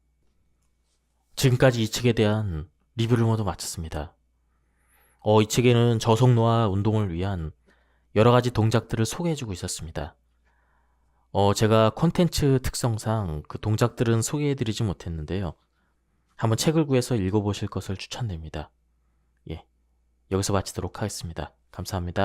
지금까지 이 책에 대한 리뷰를 모두 마쳤습니다. 이 책에는 저속 노화 운동을 위한 여러 가지 동작들을 소개해주고 있었습니다. 제가 콘텐츠 특성상 그 동작들은 소개해드리지 못했는데요. 한번 책을 구해서 읽어보실 것을 추천드립니다. 예, 여기서 마치도록 하겠습니다. 감사합니다.